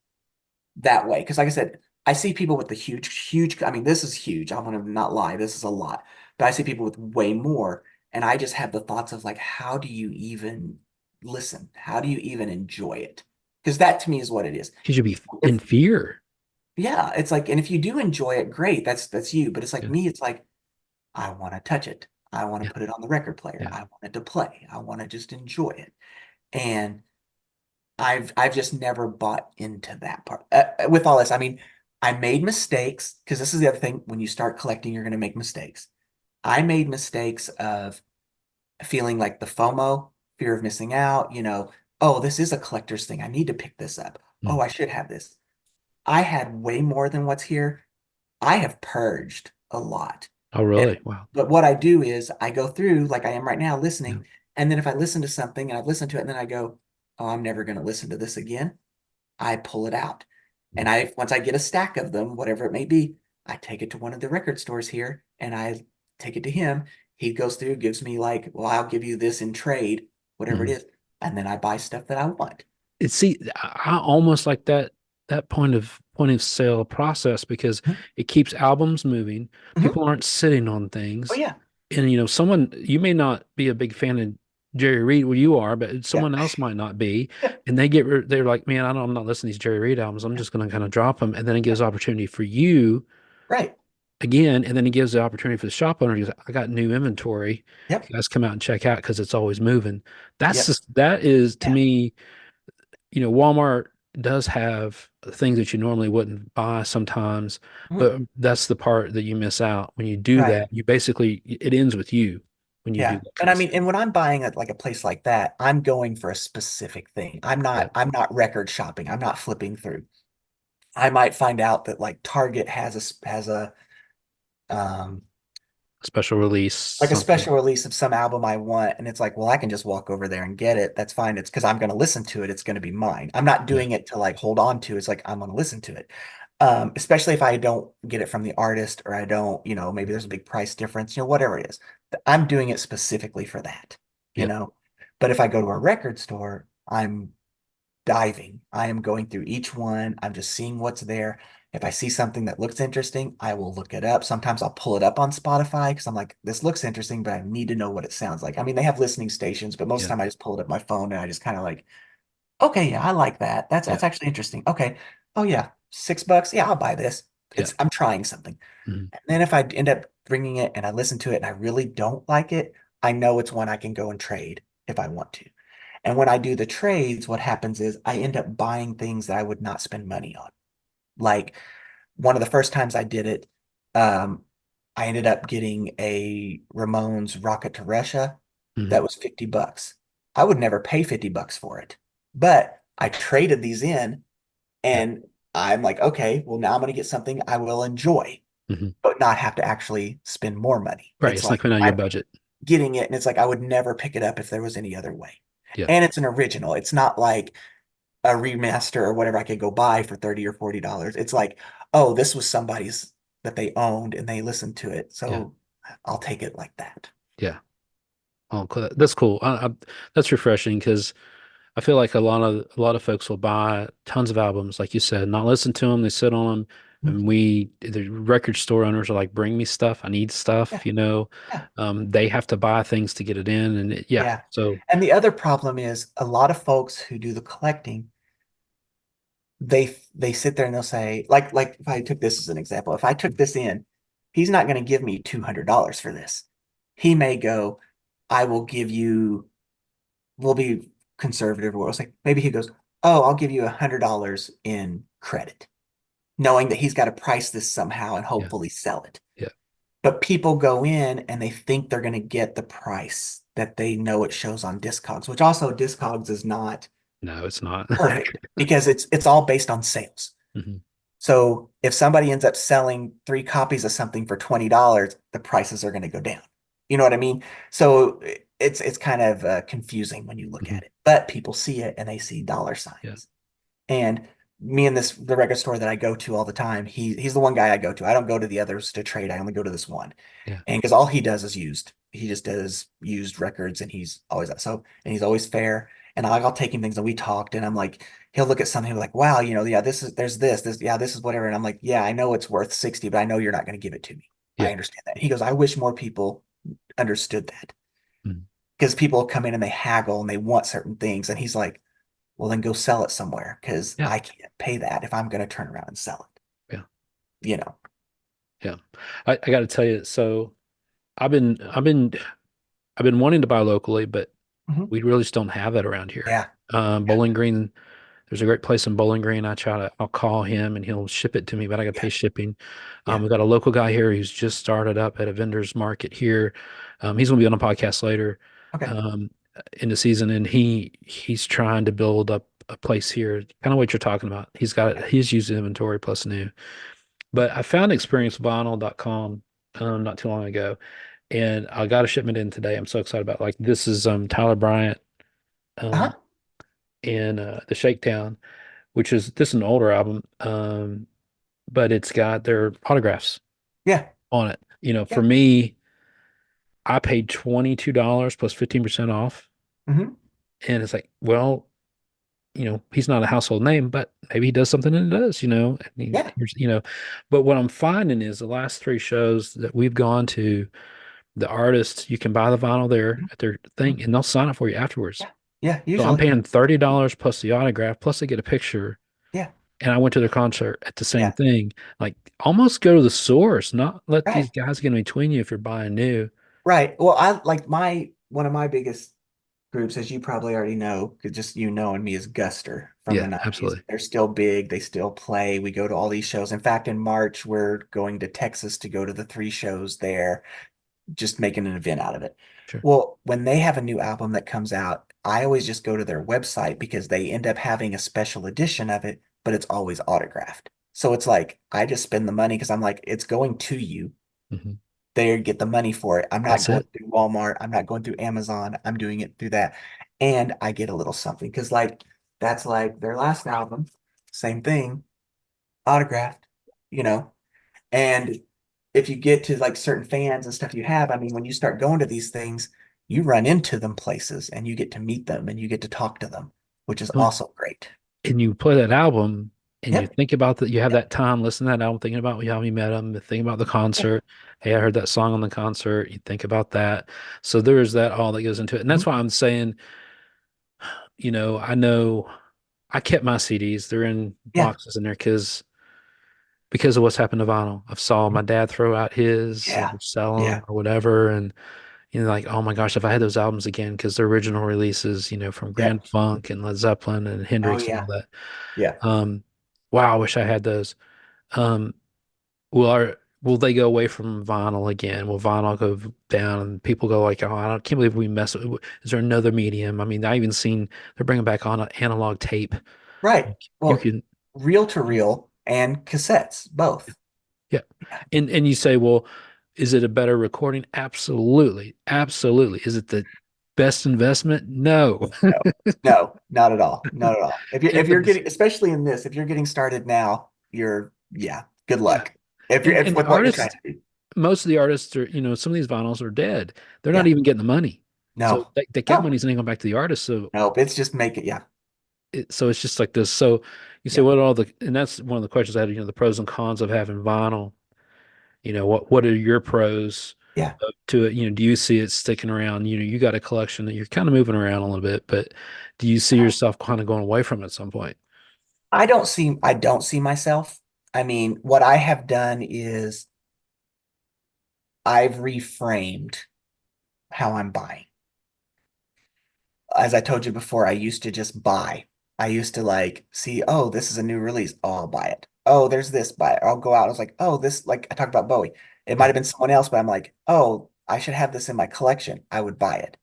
that way. Because like I said, I see people with the huge, I mean, this is huge. I want to not lie. This is a lot. But I see people with way more. And I just have the thoughts of like, how do you even listen? How do you even enjoy it? Because that to me is what it is. You should be in If fear. Yeah, it's like, and if you do enjoy it, great. That's you. But it's like Yeah. me, it's like I want to touch it. I want to Yeah. put it on the record player. Yeah. I want it to play. I want to just enjoy it. And I've just never bought into that part. With all this, I mean, I made mistakes because this is the other thing. When you start collecting, you're going to make mistakes. I made mistakes of feeling like the FOMO, fear of missing out, oh, this is a collector's thing. I need to pick this up. Mm. Oh, I should have this. I had way more than what's here. I have purged a lot. Oh, And really? Wow. but what I do is I go through like I am right now Yeah. listening, and then if I listen to something and I've listened to it, and then I go, "Oh, I'm never going to listen to this again." I pull it out. And I once I get a stack of them, whatever it may be, I take it to one of the record stores here and I take it to him. He goes through, gives me like, well, I'll give you this in trade, whatever it Mhm. is. And then I buy stuff that I want. See, I almost like that point of sale process because Mhm. it keeps albums moving. Mhm. People aren't sitting on Oh things. yeah. And someone you may not be a big fan of Jerry Reed, well, you are, but Yeah. someone else might not be. Yeah. And they're like, man, I'm not listening to these Jerry Reed albums. I'm Yeah. just going to kind of drop them. And then it Yeah. gives opportunity for you Right. again, and then he gives the opportunity for the shop owner. He's like, I got new inventory. Yep. You guys come out and check out because it's always moving. Yep. That is to Yeah. me, Walmart does have things that you normally wouldn't buy sometimes, Mhm. but that's the part that you miss out when you do Right. that. You basically it ends with you when you do Yeah. that And kind I of mean, stuff. and when I'm buying at like a place like that, I'm going for a specific thing. Yeah. I'm not record shopping. I'm not flipping through. I might find out that like Target has a um special release, like a something. special release of some album I want, and it's like, well, I can just walk over there and get it. That's fine. It's because I'm going to listen to it. It's going to be mine. I'm not Yeah. doing it to like hold on to. It's like I'm going to listen to it. Especially if I don't get it from the artist or I don't, maybe there's a big price difference, whatever it is. I'm doing it specifically for that, you Yeah. know. But if I go to a record store, I'm diving. I am going through each one. I'm just seeing what's there. If I see something that looks interesting, I will look it up. Sometimes I'll pull it up on Spotify because I'm like, this looks interesting, but I need to know what it sounds like. I mean, they have listening stations, but most of Yeah. the time I just pull it up my phone and I just kind of like, okay, yeah, I like that. That's Yeah. actually interesting. Okay. Oh yeah, $6. Yeah, I'll buy this. Yeah. I'm trying something. Mhm. And then if I end up bringing it and I listen to it and I really don't like it, I know it's one I can go and trade if I want to. And when I do the trades, what happens is I end up buying things that I would not spend money on. Like one of the first times I did it, um, I ended up getting a Ramones Rocket to Russia Mhm. that was $50. I would never pay $50 for it, but I traded these in Yeah. and I'm like, okay, well, now I'm going to get something I will enjoy, Mhm. but not have to actually spend more money. Right. It's It's not like coming out of your I'm budget. getting it, and it's like I would never pick it up if there was any other way. Yeah. And it's an original. It's not like a remaster or whatever I could go buy for 30 or $40. It's like, oh, this was somebody's that they owned and they listened to it. Yeah. So I'll take it like that. Yeah. Oh, that's cool. That's refreshing because I feel like a lot of folks will buy tons of albums, like you said, not listen to them. They sit on them, Mhm. and the record store owners are like, "Bring me stuff. I need Yeah, stuff." yeah, They have to buy things to get it in, and yeah. yeah. So, And the other problem is a lot of folks who do the collecting, they sit there and they'll say, like if I took this as an example, if I took this in, he's not going to give me $200 for this. He may go, I will give you, we'll be conservative. We'll say maybe he goes, oh, I'll give you $100 in credit, knowing that he's got to price this somehow and yeah, hopefully sell it. yeah. But people go in and they think they're going to get the price that they know it shows on Discogs, which also Discogs is not No, it's not. perfect because it's all based on sales. Mhm. So if somebody ends up selling 3 copies of something for $20, the prices are going to go down. You know what I mean? So it's kind of confusing when you look Mhm. at it, but people see it and they see dollar Yeah, signs. And me and the record store that I go to all the time, he's the one guy I go to. I don't go to the others to trade. I only go to this one. yeah, And because all he does is used. He just does used records and he's always so and he's always fair. And I'll take him things and we talked and I'm like, he'll look at something like, wow, yeah, yeah, this is whatever. And I'm like, yeah, I know it's worth 60, but I know you're not going to give it to me. I yeah. understand that. He goes, I wish more people understood that Mhm. because people come in and they haggle and they want certain things. And he's like, well, then go sell it somewhere because Yeah, I can't pay that if I'm going to turn around and sell it, yeah, you know? yeah. I got to tell you, so I've been, I've been, I've been wanting to buy locally, but Mhm. we really just don't have that around here. Yeah. Yeah. Bowling Green. There's a great place in Bowling Green. I'll call him and he'll ship it to me, but I got to Yeah. pay shipping. Yeah. We've got a local guy here who's just started up at a vendor's market here. He's going to be on a podcast later, Okay. um, in the season, and he's trying to build up a place here, kind of what you're talking about. Yeah. He's used inventory plus new. But I found experiencevinyl.com not too long ago, and I got a shipment in today. I'm so excited about it. Like this is Tyler Bryant um, Uh-huh. in the Shakedown, which is this is an older album, but it's got their autographs Yeah. on it. For Yeah. me, I paid $22 plus 15% off, Hmm. and it's like, well, he's not a household name, but maybe he does something and it does, and Yeah. but what I'm finding is the last three shows that we've gone to, the artists, you can buy the vinyl there Mhm. at their thing and they'll sign it for you afterwards. Yeah. Yeah. So I'm Usually. paying $30 plus the autograph, plus they get a picture. Yeah. And I went to their concert at the same Yeah. thing. Like almost go to the source, not let Right. these guys get in between you if you're buying new. Right. Well, I like one of my biggest groups, as you probably already know, because just knowing me is Guster from the Yeah, 90s. absolutely. They're still big. They still play. We go to all these shows. In fact, in March, we're going to Texas to go to the 3 shows there, just making an event out of it. Sure. Well, when they have a new album that comes out, I always just go to their website because they end up having a special edition of it, but it's always autographed. So it's like I just spend the money because I'm like, it's going to you. Hmm. they get the money for it. I'm not That's going it. through Walmart. I'm not going through Amazon. I'm doing it through that. And I get a little something because like that's like their last album, same thing, autographed, you know. And if you get to like certain fans and stuff you have, I mean, when you start going to these things, you run into them places and you get to meet them and you get to talk to them, which is Well, also great. and you play that album and you Yep. think about that, you have Yep. that time listening to that album, thinking about how you met them, thinking about the Yeah. concert. Hey, I heard that song on the concert. You think about that. So there is that all that goes into it. And that's Mhm. why I'm saying, I know I kept my CDs. They're in Yeah. boxes in there because of what's happened to vinyl. I've saw my dad throw out his Yeah. or sell Yeah. them or whatever. And, like, oh my gosh, if I had those albums again, because they're original releases, from Yeah. Grand Funk and Led Zeppelin and Oh Hendrix and all yeah. that. Yeah. Um, wow, I wish I had those. Um, will they go away from vinyl again? Will vinyl go down and people go like, oh, can't believe we mess with, is there another medium? I mean, I even seen they're bringing back on an analog tape. Right. You Well, can, reel to reel and cassettes, both. yeah. Yeah. And you say, well, is it a better recording? Absolutely. Absolutely. Is it the best investment? No. No, no, not at all. Not at all. If you're But this, getting, especially in this, if you're getting started now, yeah, good yeah. luck. If you're if And the with what you're trying artists, to do. most of the artists are, some of these vinyls are dead. They're not Yeah. even getting the money. So No. that that No. money's not going back to the artist. So Nope. It's just make it. Yeah. so it's just like this. So you say, Yeah. what are all the, and that's one of the questions I had, the pros and cons of having vinyl. What are your pros Yeah. to it? Do you see it sticking around? You got a collection that you're kind of moving around a little bit, but do you see yourself kind of going away from it at some point? I don't see myself. I mean, what I have done is I've reframed how I'm buying. As I told you before, I used to just buy. I used to like see, oh, this is a new release. Oh, I'll buy it. Oh, there's this, buy it. I'll go out. I was like, oh, this, like I talked about Bowie. It might Yeah. have been someone else, but I'm like, oh, I should have this in my collection. I would buy it.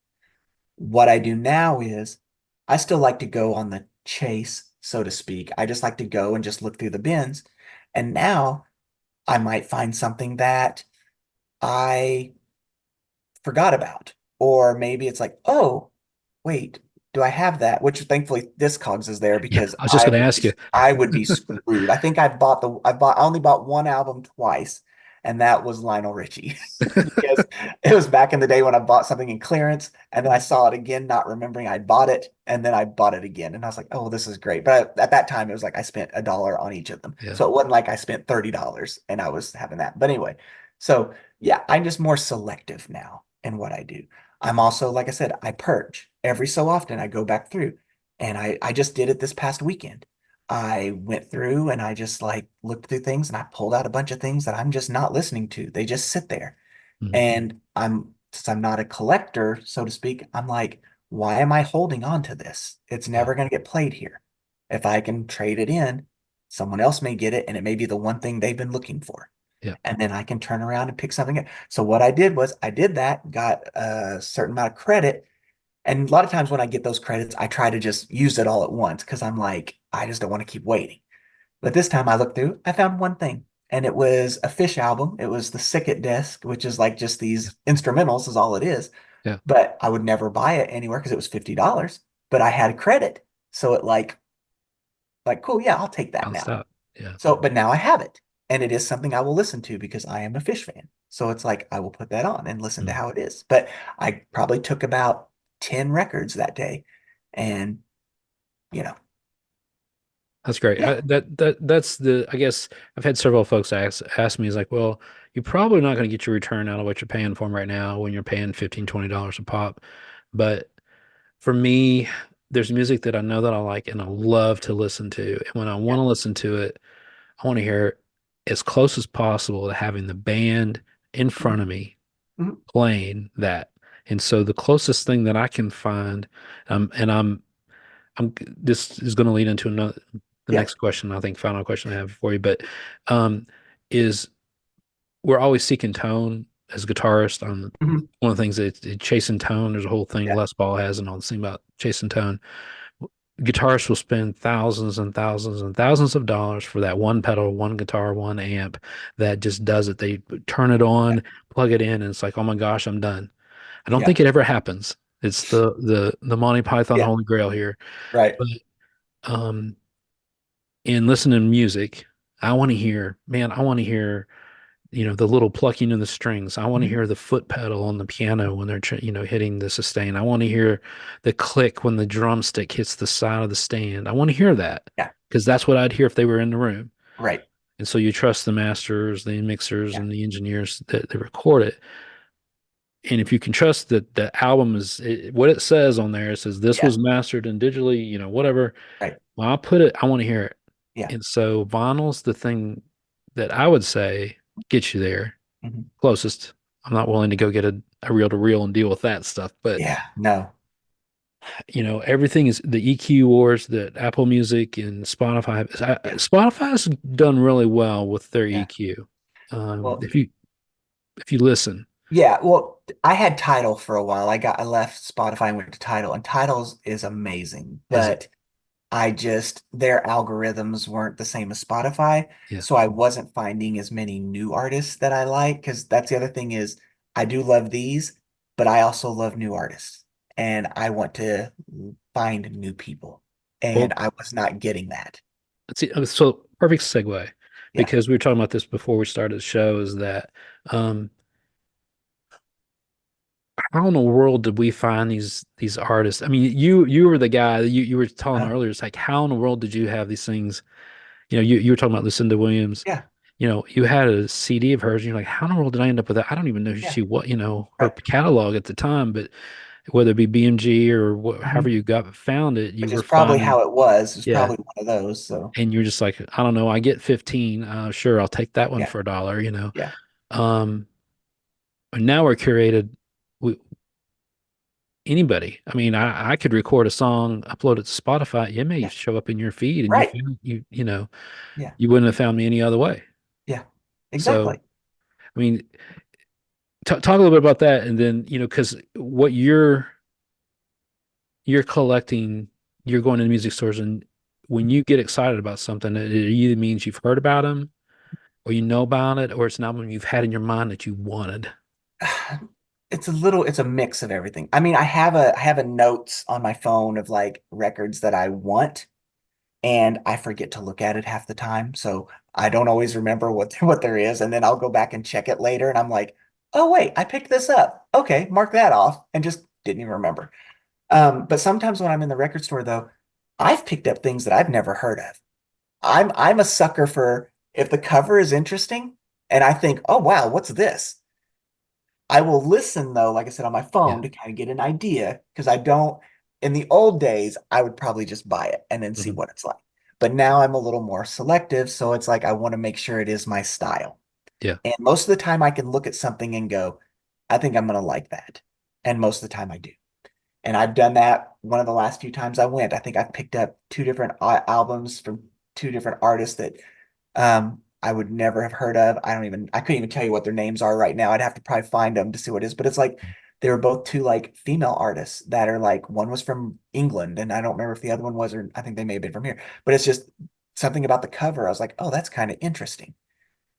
What I do now is I still like to go on the chase, so to speak. I just like to go and just look through the bins. And now I might find something that I forgot about. Or maybe it's like, oh, wait, do I have that? Which thankfully Discogs is there Yeah. because I was just going to ask you. I would be screwed. I think I only bought one album twice, and that was Lionel Richie. Because it was back in the day when I bought something in clearance and then I saw it again, not remembering I bought it, and then I bought it again. And I was like, oh, this is great. But at that time, it was like I spent $1 on each of them. Yeah. So it wasn't like I spent $30 and I was having that. But anyway, so yeah, I'm just more selective now in what I do. I'm also, like I said, I purge every so often. I go back through and I just did it this past weekend. I went through and I just like looked through things and I pulled out a bunch of things that I'm just not listening to. They just sit there. Mhm. And since I'm not a collector, so to speak, I'm like, why am I holding on to this? It's Yeah. never going to get played here. If I can trade it in, someone else may get it, and it may be the one thing they've been looking for. Yeah. And then I can turn around and pick something up. So what I did was I did that, got a certain amount of credit. And a lot of times when I get those credits, I try to just use it all at once because I'm like, I just don't want to keep waiting. But this time I looked through, I found one thing, and it was a Fish album. It was the Sick It Disc, which is like just Yeah. these instrumentals, is all it is. Yeah. But I would never buy it anywhere because it was $50. But I had credit. So it like, cool, yeah, I'll take that Balanced now. out. Yeah. So, but now I have it. And it is something I will listen to because I am a Fish fan. So it's like I will put that on and listen to Mm. how it is. But I probably took about 10 records that day. And, you know, That's great. yeah. That's the, I guess I've had several folks ask me, is like, well, you're probably not going to get your return out of what you're paying for them right now when you're paying $15, $20 a pop. But for me, there's music that I know that I like and I love to listen to. And when I Yeah. want to listen to it, I want to hear it as close as possible to having the band in Mhm. front of me Mhm. playing that. And so the closest thing that I can find, and this is going to lead into the Yeah. next question, I think final question I have for you, but um, is we're always seeking tone as guitarists. Mhm. One of the things that chasing tone, there's a whole thing Yeah. Les Paul has and all the thing about chasing tone. guitarists will spend thousands and thousands and thousands of dollars for that one pedal, one guitar, one amp that just does it. They turn it Yeah. on, plug it in, and it's like, oh my gosh, I'm done. I don't Yeah. think it ever happens. It's the Monty Python Yeah. Holy Grail here. Right. But um in listening to music, I want to hear, man, I want to hear, the little plucking of the strings. I want to Mhm. hear the foot pedal on the piano when they're, hitting the sustain. I want to hear the click when the drumstick hits the side of the stand. I want to hear that Yeah. because that's what I'd hear if they were in the room. Right. And so you trust the masters, the mixers, Yeah. and the engineers that record it. And if you can trust that the album what it says on there, it says this Yeah. was mastered and digitally, whatever. Right. Well, I'll put it, I want to hear it. Yeah. And so vinyl's the thing that I would say gets you there Mhm. closest. I'm not willing to go get a reel to reel and deal with that stuff, but Yeah. No. everything is the EQ wars that Apple Music and Spotify. Yeah. Spotify's done really well with their Yeah. EQ. Well, If you listen, yeah. Well, I had Tidal for a while. I left Spotify and went to Tidal, and Tidal's is amazing, is it? but their algorithms weren't the same as Spotify. Yeah. So I wasn't finding as many new artists that I like. Because that's the other thing is I do love these, but I also love new artists. And I want to find new people. And Well, I was not getting that. let's see. So perfect segue Yeah. because we were talking about this before we started the show. Is that um, how in the world did we find these artists? I mean, you were the guy you were telling Uh, earlier. It's like how in the world did you have these things? You were talking about Lucinda Williams. yeah. You had a CD of hers, and you're like, how in the world did I end up with that? I don't even know who Yeah. she what her Right. catalog at the time, but whether it be BMG or however Mhm. you got found it, you Which were is probably finding, how it was. It was yeah. probably one of those. So And you're just like, I don't know, I get 15. Sure, I'll take that one yeah. for $1. Yeah. Um, and now we're curated. We, anybody. I mean, I could record a song, upload it to Spotify. It may Yeah. show up in your feed, and Right. Yeah. you wouldn't have found me any other way. Yeah. So, Exactly. I mean, talk a little bit about that, and then because what you're collecting, you're going to music stores, and when you get excited about something, it either means you've heard about them, or you know about it, or it's an album you've had in your mind that you wanted. It's a mix of everything. I mean, I have a notes on my phone of like records that I want, and I forget to look at it half the time. So I don't always remember what there is. And then I'll go back and check it later, and I'm like, oh wait, I picked this up. Okay, mark that off, and just didn't even remember. But sometimes when I'm in the record store though, I've picked up things that I've never heard of. I'm a sucker for if the cover is interesting and I think, oh wow, what's this? I will listen though, like I said, on my Yeah. phone to kind of get an idea because I don't, in the old days, I would probably just buy it and then see Mhm. what it's like. But now I'm a little more selective. So it's like I want to make sure it is my style. Yeah. And most of the time I can look at something and go, I think I'm going to like that. And most of the time I do. And I've done that one of the last few times I went. I think I've picked up two different albums from two different artists that I would never have heard of. I couldn't even tell you what their names are right now. I'd have to probably find them to see what it is. But it's like they were both two like female artists that are like one was from England and I don't remember if the other one was, or I think they may have been from here. But it's just something about the cover. I was like, oh, that's kind of interesting.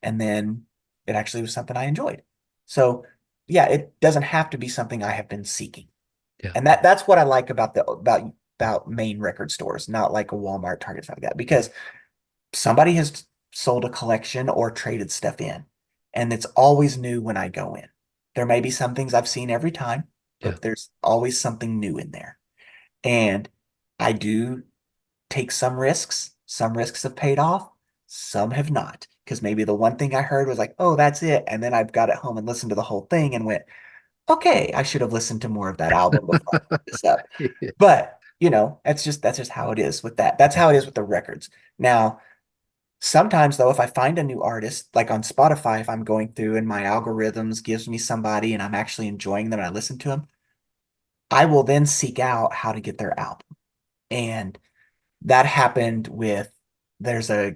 And then it actually was something I enjoyed. So yeah, it doesn't have to be something I have been seeking. Yeah. And that's what I like about about main record stores, not like a Walmart, Target, stuff like that, because somebody has sold a collection or traded stuff in, and it's always new when I go in. There may be some things I've seen every time, Yeah. but there's always something new in there. And I do take some risks. Some risks have paid off, some have not. Because maybe the one thing I heard was like, oh, that's it. And then I've got it home and listened to the whole thing and went, okay, I should have listened to more of that album before I picked this up. But, that's just how it is with that. That's how it is with the records. Now, sometimes though, if I find a new artist, like on Spotify, if I'm going through and my algorithms gives me somebody and I'm actually enjoying them and I listen to them, I will then seek out how to get their album. And that happened with there's a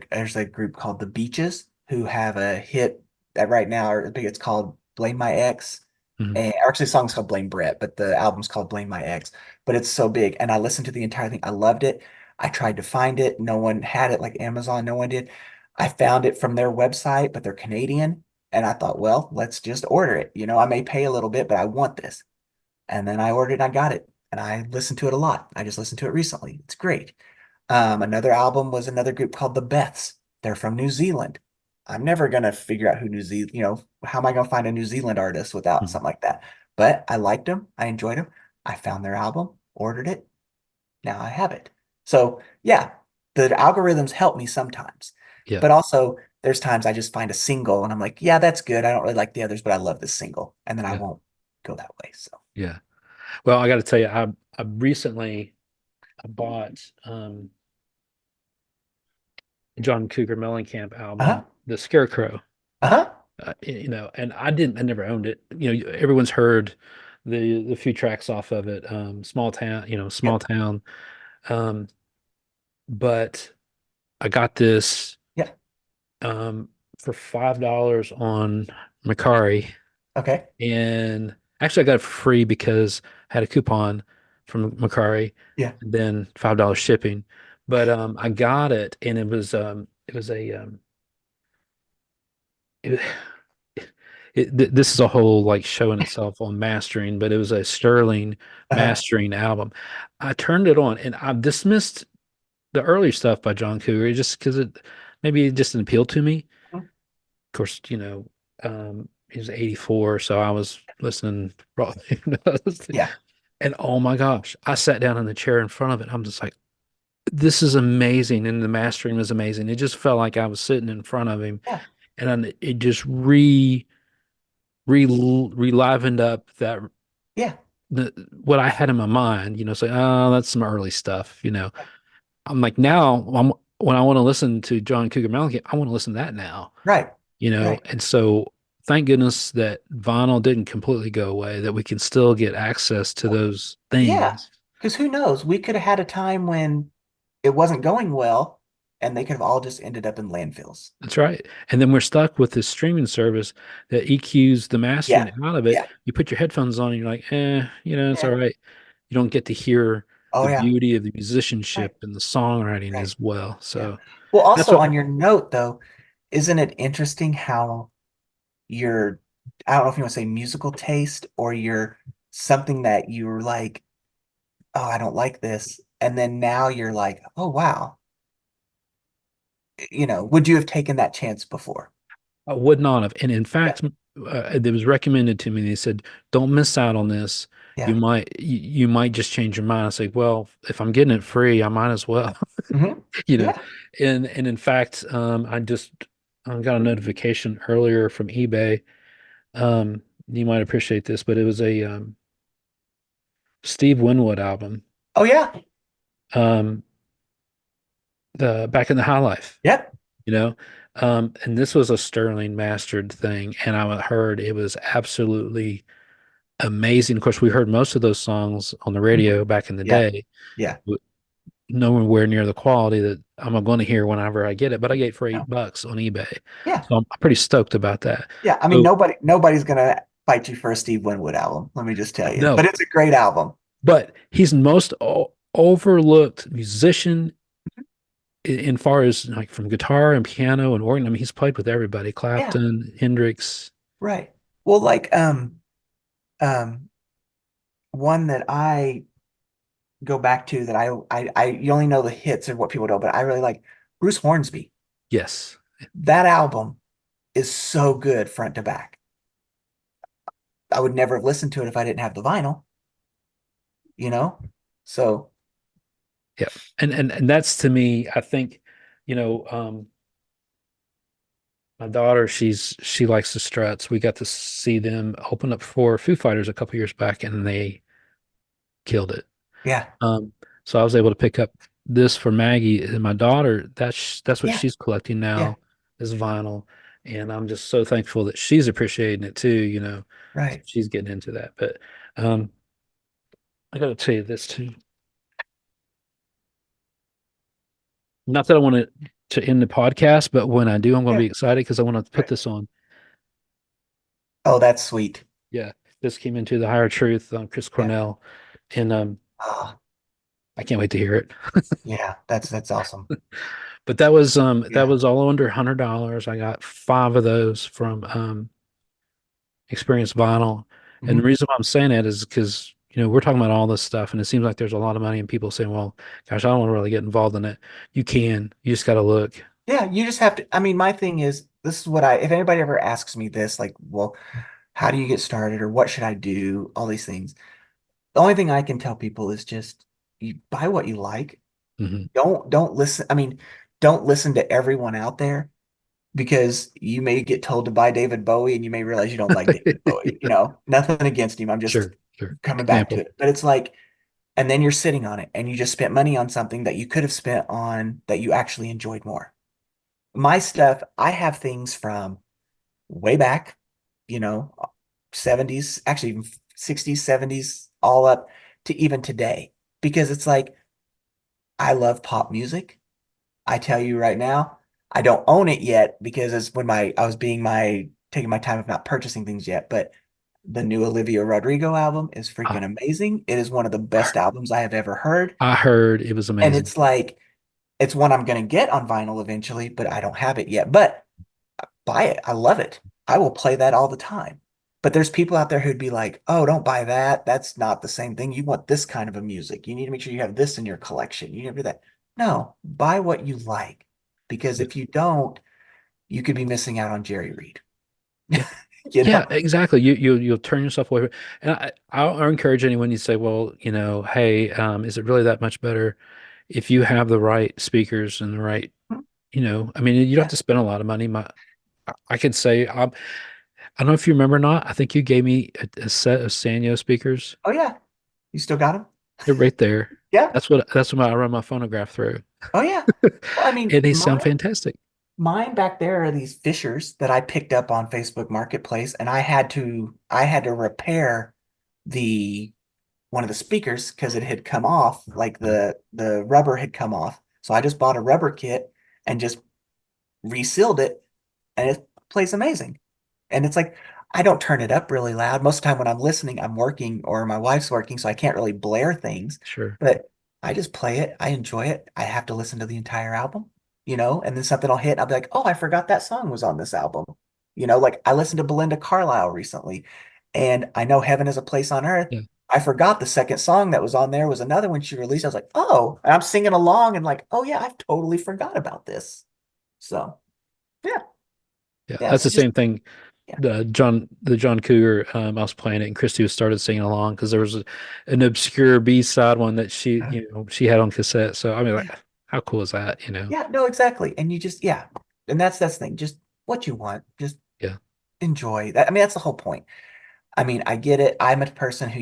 group called the Beaches who have a hit that right now, I think it's called Blame My Ex. Mhm. And actually, the song's called Blame Brett, but the album's called Blame My Ex. But it's so big, and I listened to the entire thing. I loved it. I tried to find it. No one had it, like Amazon. No one did. I found it from their website, but they're Canadian. And I thought, well, let's just order it. I may pay a little bit, but I want this. And then I ordered it and I got it. And I listened to it a lot. I just listened to it recently. It's great. Another album was another group called the Beths. They're from New Zealand. I'm never gonna figure out who New Zealand, how am I gonna find a New Zealand artist without Mhm. something like that? But I liked them. I enjoyed them. I found their album, ordered it. Now I have it. So yeah, the algorithms help me sometimes. Yeah. But also there's times I just find a single and I'm like, yeah, that's good. I don't really like the others, but I love this single. And then I Yeah. won't go that way. So Yeah. Well, I got to tell you, I recently I bought John Cougar Mellencamp uh-huh. album, The Scarecrow. Uh-huh. And I never owned it. Everyone's heard the few tracks off of it. Small town, Small Yep. Town. Um, but I got this Yeah. um for $5 on Mercari, Okay. and actually I got it for free because I had a coupon from Mercari, Yeah. and then $5 shipping. But I got it, and it was a it, this is a whole like show in itself on mastering, but it was a Sterling Uh-huh. mastering album. I turned it on and I dismissed the earlier stuff by John Cougar just because it just didn't appeal to me. Mhm. Of course, he was 84, so I was listening probably. Yeah. And oh my gosh, I sat down in the chair in front of it. I'm just like, this is amazing. And the mastering was amazing. It just felt like I was sitting in front of him. Yeah. And it just relivened up Yeah. what I had in my mind, say, oh, that's some early stuff. I'm like, now when I want to listen to John Cougar Mellencamp, I want to listen to that now, Right. Right. and so thank goodness that vinyl didn't completely go away, that we can still get access to those Yeah. things. Because who knows? We could have had a time when it wasn't going well and they could have all just ended up in landfills. That's right. And then we're stuck with this streaming service that EQs the mastering Yeah. out of it. Yeah. You put your headphones on and you're like, it's all Yeah. right. You don't get to hear Oh, the yeah. beauty of the Right. musicianship and the songwriting Right. as well. Yeah. So Well, that's also what, on your note, though, isn't it interesting how your, I don't know if you want to say musical taste or your something that you were like, oh, I don't like this. And then now you're like, oh, wow. Would you have taken that chance before? I would not have. And in Yeah. fact, it was recommended to me. They said, "Don't miss out on this. Yeah. You might just change your mind." I say, "Well, if I'm getting it free, I might as well." Hmm. you know. Yeah. And in fact, I just got a notification earlier from eBay. You might appreciate this, but it was a Steve Winwood album. Oh, yeah. Um, the Back in the High Life. Yep. you know. And this was a Sterling mastered thing, and I heard it was absolutely amazing. Of course, we heard most of those songs on the Mhm. radio back in the Yeah. day, Yeah. but nowhere near the quality that I'm going to hear whenever I get it. But I get it for No. $8 on eBay, Yeah. so I'm pretty stoked about that. Yeah. I mean, So nobody's gonna fight you for a Steve Winwood album. Let me just tell you. But no, it's a great album. but he's the most overlooked musician in far as like from guitar and piano and organ. I mean, he's played with everybody: Yeah. Clapton, Hendrix. Right. Well, like um one that I go back to that I you only know the hits or what people know, but I really like Bruce Hornsby. Yes. That album is so good front to back. I would never have listened to it if I didn't have the vinyl, you know? So Yeah. And that's to me, I think, you know, my daughter, she likes the Struts. We got to see them open up for Foo Fighters a couple years back, and they killed it. yeah. Um, so I was able to pick up this for Maggie and my daughter. That's what Yeah. she's collecting Yeah. now is vinyl, and I'm just so thankful that she's appreciating it too. Right. She's getting into that. But um, I got to tell you this too. Not that I want to end the podcast, but when I do, I'm going to Yeah. be excited because I want to put Right. this on. Oh, that's sweet. Yeah. just came into the Higher Truth, Chris Yeah. Cornell, and Ah, I can't wait to hear it. yeah, that's awesome. But that Yeah. was all under $100. I got five of those from Experience Vinyl. And the Mhm. reason why I'm saying that is because, we're talking about all this stuff and it seems like there's a lot of money and people saying, well, gosh, I don't want to really get involved in it. You can. You just got to look. Yeah, you just have to. I mean, my thing is, this is what if anybody ever asks me this, like, well, how do you get started or what should I do? All these things. The only thing I can tell people is just you buy what you like. Hmm. Don't listen. I mean, don't listen to everyone out there because you may get told to buy David Bowie and you may realize you don't like David Bowie. Nothing against him. I'm just Sure, sure. coming back to Example. it. But it's like, and then you're sitting on it and you just spent money on something that you could have spent on that you actually enjoyed more. My stuff, I have things from way back, you know, 70s, actually even 60s, 70s, all up to even today. Because it's like, I love pop music. I tell you right now, I don't own it yet because it's when I was being taking my time of not purchasing things yet. But the new Olivia Rodrigo album is I, freaking amazing. It is one of the best albums I have ever heard. I heard it was And amazing. it's like, it's one I'm going to get on vinyl eventually, but I don't have it yet. But buy it. I love it. I will play that all the time. But there's people out there who'd be like, oh, don't buy that. That's not the same thing. You want this kind of a music. You need to make sure you have this in your collection. You need to do that. No, buy what you like. Because Yeah. if you don't, you could be missing out on Jerry Reed. Yeah. You Yeah, know? exactly. You'll turn yourself away. And I'll encourage anyone you say, well, hey, is it really that much better if you have the right speakers and the right, I mean, you don't have Yeah. to spend a lot of money. I could say, I don't know if you remember or not. I think you gave me a set of Sanyo speakers. Oh yeah. You still got them? They're right there. Yeah. That's what I run my phonograph through, Oh yeah. Well, I mean, and they sound mine fantastic. Mine back there are these Fishers that I picked up on Facebook Marketplace, and I had to repair the one of the speakers because it had come off, like the rubber had come off. So I just bought a rubber kit and just resealed it, and it plays amazing. And it's like I don't turn it up really loud. Most of the time when I'm listening, I'm working or my wife's working, so I can't really blare things. Sure. But I just play it. I enjoy it. I have to listen to the entire album, and then something will hit. I'll be like, oh, I forgot that song was on this album. Like I listened to Belinda Carlisle recently, and I know Heaven is a Place on Earth. Yeah. I forgot the second song that was on there was another one she released. I was like, oh, and I'm singing along and like, oh yeah, I've totally forgot about this. So yeah, Yeah. yeah. That's So the just same thing. yeah, The John Cougar, I was playing it and Christy was started singing along because there was an obscure B-side one that she had on cassette. So I mean, yeah. like, how cool is that? Yeah, no, exactly. And you just, yeah. And that's the thing. Just what you want. Just Yeah. enjoy that. I mean, that's the whole point. I mean, I get it. I'm a person who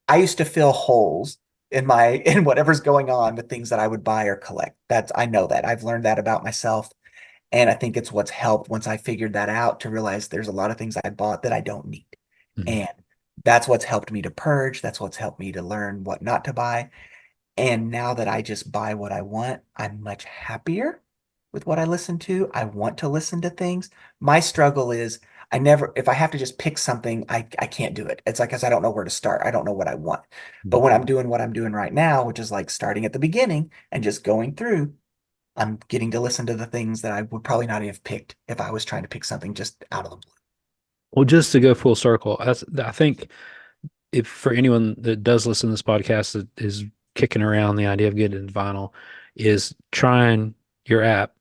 I used to fill holes in whatever's going on with things that I would buy or collect. I know that. I've learned that about myself. And I think it's what's helped once I figured that out to realize there's a lot of things I bought that I don't need. Mhm. And that's what's helped me to purge. That's what's helped me to learn what not to buy. And now that I just buy what I want, I'm much happier with what I listen to. I want to listen to things. My struggle is if I have to just pick something, I can't do it. It's like, because I don't know where to start. I don't know what I want. But when I'm doing what I'm doing right now, which is like starting at the beginning and just going through, I'm getting to listen to the things that I would probably not have picked if I was trying to pick something just out of the blue. Well, just to go full circle, I think if for anyone that does listen to this podcast that is kicking around the idea of getting into vinyl, is trying your app,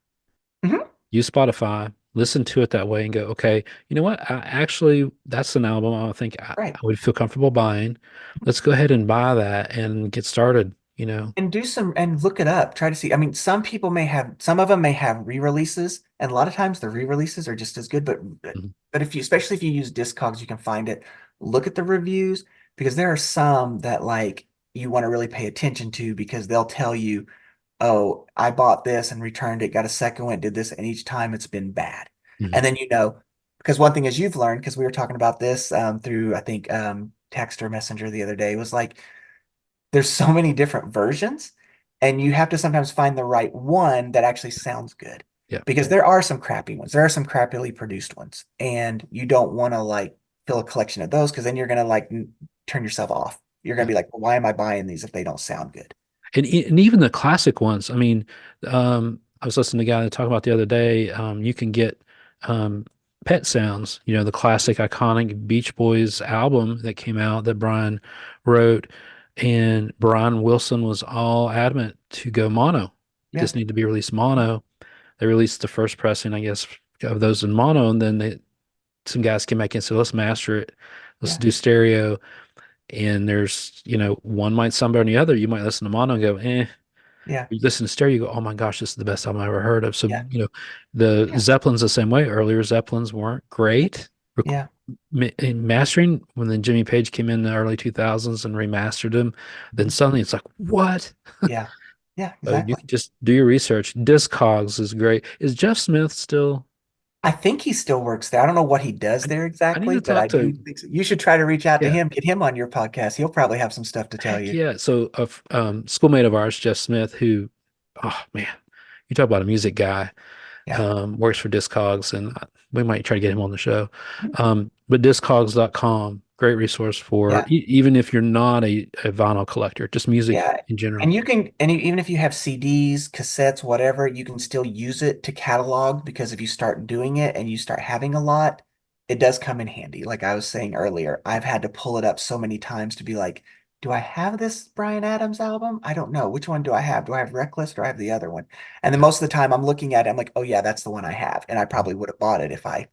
Mhm. use Spotify, listen to it that way, and go, okay, you know what? That's an album I think Right. I would feel comfortable buying. Let's go ahead and buy that and get started. And do some and look it up. Try to see. I mean, some of them may have re-releases, and a lot of times the re-releases are just as good. Mhm. But especially if you use Discogs, you can find it. Look at the reviews because there are some that like you want to really pay attention to because they'll tell you, oh, I bought this and returned it, got a second one, did this, and each time it's been bad. Mhm. And then because one thing is you've learned, because we were talking about this through I think text or messenger the other day, was like there's so many different versions, and you have to sometimes find the right one that actually sounds good. Yeah. Because there are some crappy ones. There are some crappily produced ones, and you don't want to like fill a collection of those because then you're gonna like turn yourself off. You're gonna Yeah. be like, well, why am I buying these if they don't sound good? And even the classic ones. I mean, I was listening to a guy talk about the other day. You can get um, Pet Sounds, the classic iconic Beach Boys album that came out that Brian wrote, and Brian Wilson was all adamant to go mono. Yeah, Just need to be released mono. They released the first pressing, I guess, of those in mono, and then some guys came back and said, "Let's master it. Let's yeah, do stereo." And there's, one might sound better than the other. You might listen to mono and go, eh. yeah, You listen to stereo, you go, oh my gosh, this is the best album I've ever heard of. So, yeah, the yeah, Zeppelins the same way. Earlier Zeppelins weren't great. yeah, In mastering, when then Jimmy Page came in the early 2000s and remastered them, then mhm, suddenly it's like, what? yeah, yeah, So you exactly. can just do your research. Discogs is great. Is Jeff Smith still? I think he still works there. I don't know what he does I, there I need exactly, to but talk I do to. think so. You should try to reach out to Yeah. him, get him on your podcast. He'll probably have some stuff to tell Heck you. yeah. So a schoolmate of ours, Jeff Smith, who, oh man, you talk about a music guy, Yeah. works for Discogs, and we might try to get him on the show. But Discogs.com, great resource for Yeah. even if you're not a vinyl collector, just music Yeah. in general. And you can, and even if you have CDs, cassettes, whatever, you can still use it to catalog because if you start doing it and you start having a lot, it does come in handy. Like I was saying earlier, I've had to pull it up so many times to be like, do I have this Bryan Adams album? I don't know. Which one do I have? Do I have Reckless or I have the other one? And then most of the time I'm looking at it, I'm like, oh yeah, that's the one I have. And I probably would have bought it if I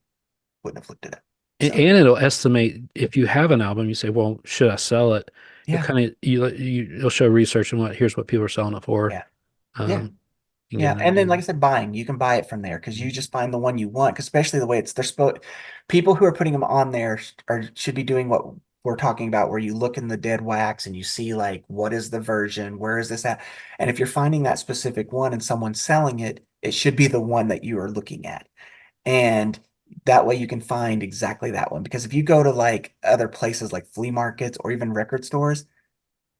wouldn't have looked it up. So And it'll estimate if you have an album, you say, well, should I sell it? You'll yeah, kind of you'll show research and here's what people are selling it for. yeah, yeah. Um, and get Yeah, an and then idea. like I said, buying you can buy it from there because you just find the one you want. 'Cause especially the way it's they're supposed people who are putting them on there are should be doing what we're talking about, where you look in the dead wax and you see like what is the version, where is this at, and if you're finding that specific one and someone's selling it, it should be the one that you are looking at, and that way you can find exactly that one. Because if you go to like other places like flea markets or even record stores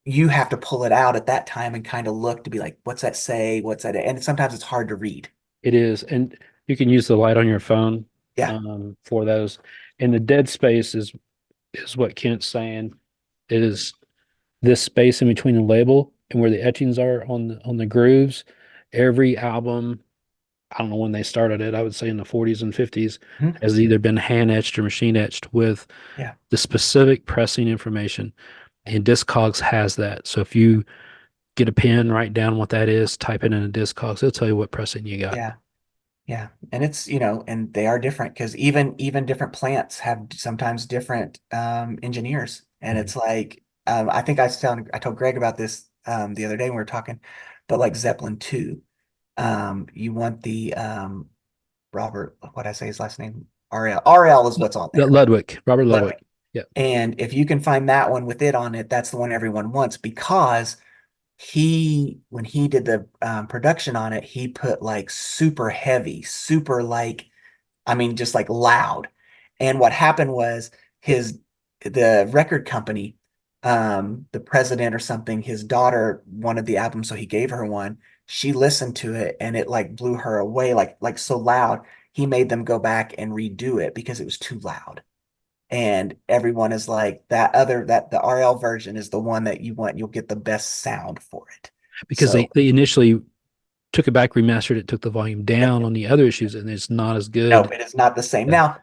you have to pull it out at that time and kind of look to be like, what's that say? What's that? And sometimes it's hard to read. It is, and you can use the light on your phone Yeah. for those. And the dead space is what Kent's saying. It is this space in between the label and where the etchings are on the grooves. Every album, I don't know when they started it. I would say in the 40s and 50s, Mhm. has either been hand etched or machine etched with Yeah. the specific pressing information. And Discogs has that. So if you get a pen, write down what that is, type it in a Discogs, it'll tell you what pressing you got. Yeah. Yeah. And it's, and they are different because even different plants have sometimes different engineers. And Mhm. it's like, I think I told Greg about this the other day when we were talking, but like Zeppelin 2, you want the Robert, what did I say his last name? RL. RL is what's on there. Ludwig, Robert Ludwig. Ludwig. Yeah. And if you can find that one with it on it, that's the one everyone wants because when he did the production on it, he put like super heavy, super like, I mean, just like loud. And what happened was the record company, the president or something, his daughter wanted the album, so he gave her one. She listened to it and it like blew her away, like so loud. He made them go back and redo it because it was too loud and everyone is like that the RL version is the one that you want. You'll get the best sound for it. Because So they initially took it back, remastered it, took the volume yep, down on the other issues, and it's not as nope, good. it is not the same. Yeah. Now,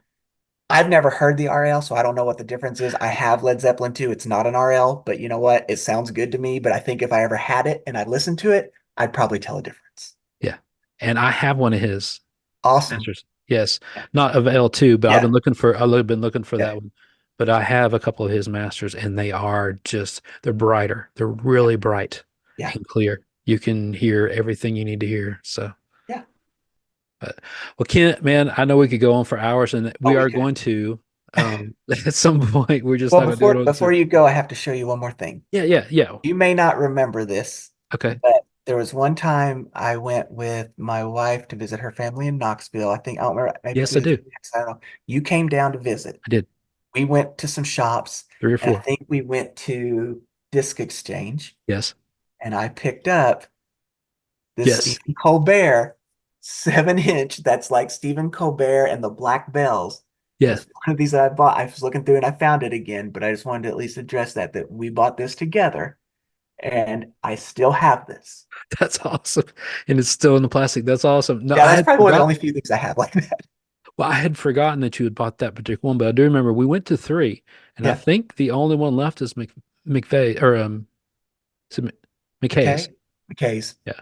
I've never heard the RL, so I don't know what the difference is. I have Led Zeppelin 2. It's not an RL, but you know what? It sounds good to me. But I think if I ever had it and I listened to it, I'd probably tell a difference. Yeah. And I have one of his Awesome. masters. Yes. Yeah. Not of L2, but Yeah. I've been looking for Yeah. that one. But I have a couple of his masters and they're brighter. They're Yeah. really bright Yeah. and clear. You can hear everything you need to hear. So, Yeah. but, well, Kent, man, I know we could go on for hours and Oh, we we are could. going to, at some point, we're just Well, not going to do it on before you go, I have to show you one more thing. Yeah, yeah, yeah. You may not remember this, Okay. but there was one time I went with my wife to visit her family in Knoxville. I don't remember, maybe Yes, I do. 2006. I don't know. You came down to visit. I did We went to some shops, three or and I four. think we went to Disc Exchange, Yes. and I picked up this Yes. Stephen Colbert 7 inch that's like Stephen Colbert and the Black Bells. Yes. was one of these that I bought. I was looking through and I found it again, but I just wanted to at least address that we bought this together and I still have this. That's awesome. And it's still in the plastic. That's awesome. No, Yeah, I that's had probably one of the forgotten. only few things I have like that. Well, I had forgotten that you had bought that particular one, but I do remember we went to three, and I Yeah. think the only one left is McVeigh or is it McKay's. Okay. McKay's, Yeah.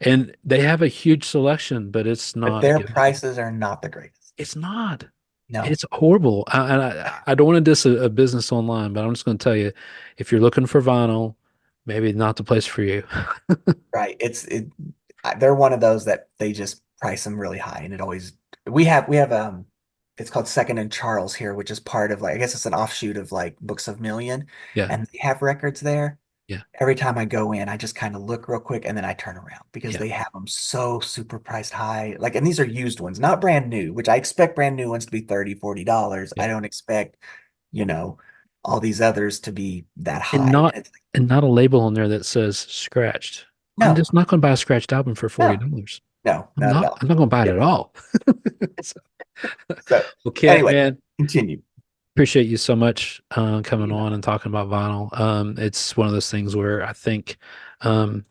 And they have a huge selection, but it's but not a their good. prices are not the greatest. It's not. No. It's horrible. And I don't want to diss a business online, but I'm just going to tell you, if you're looking for vinyl, maybe not the place for you. Right. They're one of those that they just price them really high and it always we have it's called Second and Charles here, which is part of like I guess it's an offshoot of like Books of Million Yeah. and they have records there. Yeah. Every time I go in, I just kind of look real quick and then I turn around because Yeah. they have them so super priced high. Like, and these are used ones, not brand new, which I expect brand new ones to be 30, $40. I Yeah. don't expect, you know, all these others to be that And high. not And it's like, and not a label on there that says scratched. I'm no, just not going to buy a scratched album for no, $40. no, I'm not at not all. I'm not going to buy it Yeah. at all. So, So well, Kent, anyway, man, continue. appreciate you so much coming You on know, and talking about vinyl. It's one of those things where um,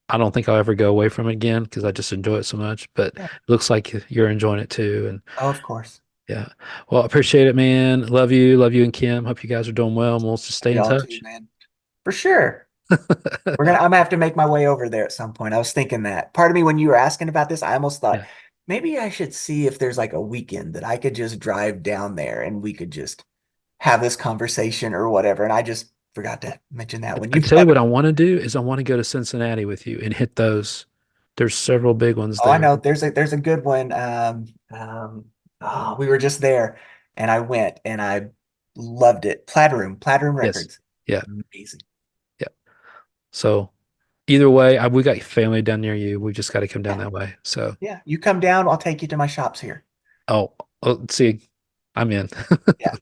I don't think I'll ever go away from it again because I just enjoy it so much. But it yeah. looks like you're enjoying it too. And Oh, of course. yeah, well, I appreciate it, man. Love you and Kim. Hope you guys are doing well, and we'll just stay in Y'all too, touch. man. For sure. I'm gonna have to make my way over there at some point. I was thinking that. Part of me, when you were asking about this, I almost thought Yeah. maybe I should see if there's like a weekend that I could just drive down there and we could just have this conversation or whatever. And I just forgot to mention that when I you tell you brought what it. I want to do is I want to go to Cincinnati with you and hit those. There's several big ones Oh, I there. know there's a good one. Oh, we were just there and I went and I loved it. Plaid Room Yes. Records. Yeah. Amazing. Yeah. So either way, we got family down near you. We just got to come down Yeah. that way. So, Yeah. You come down, I'll take you to my shops here. oh, let's see. I'm in. Yeah,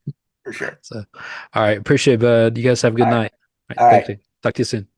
for sure. So, all right. Appreciate it, bud. You guys have a good All right. night. All right. All Thank right. you. Talk to you soon.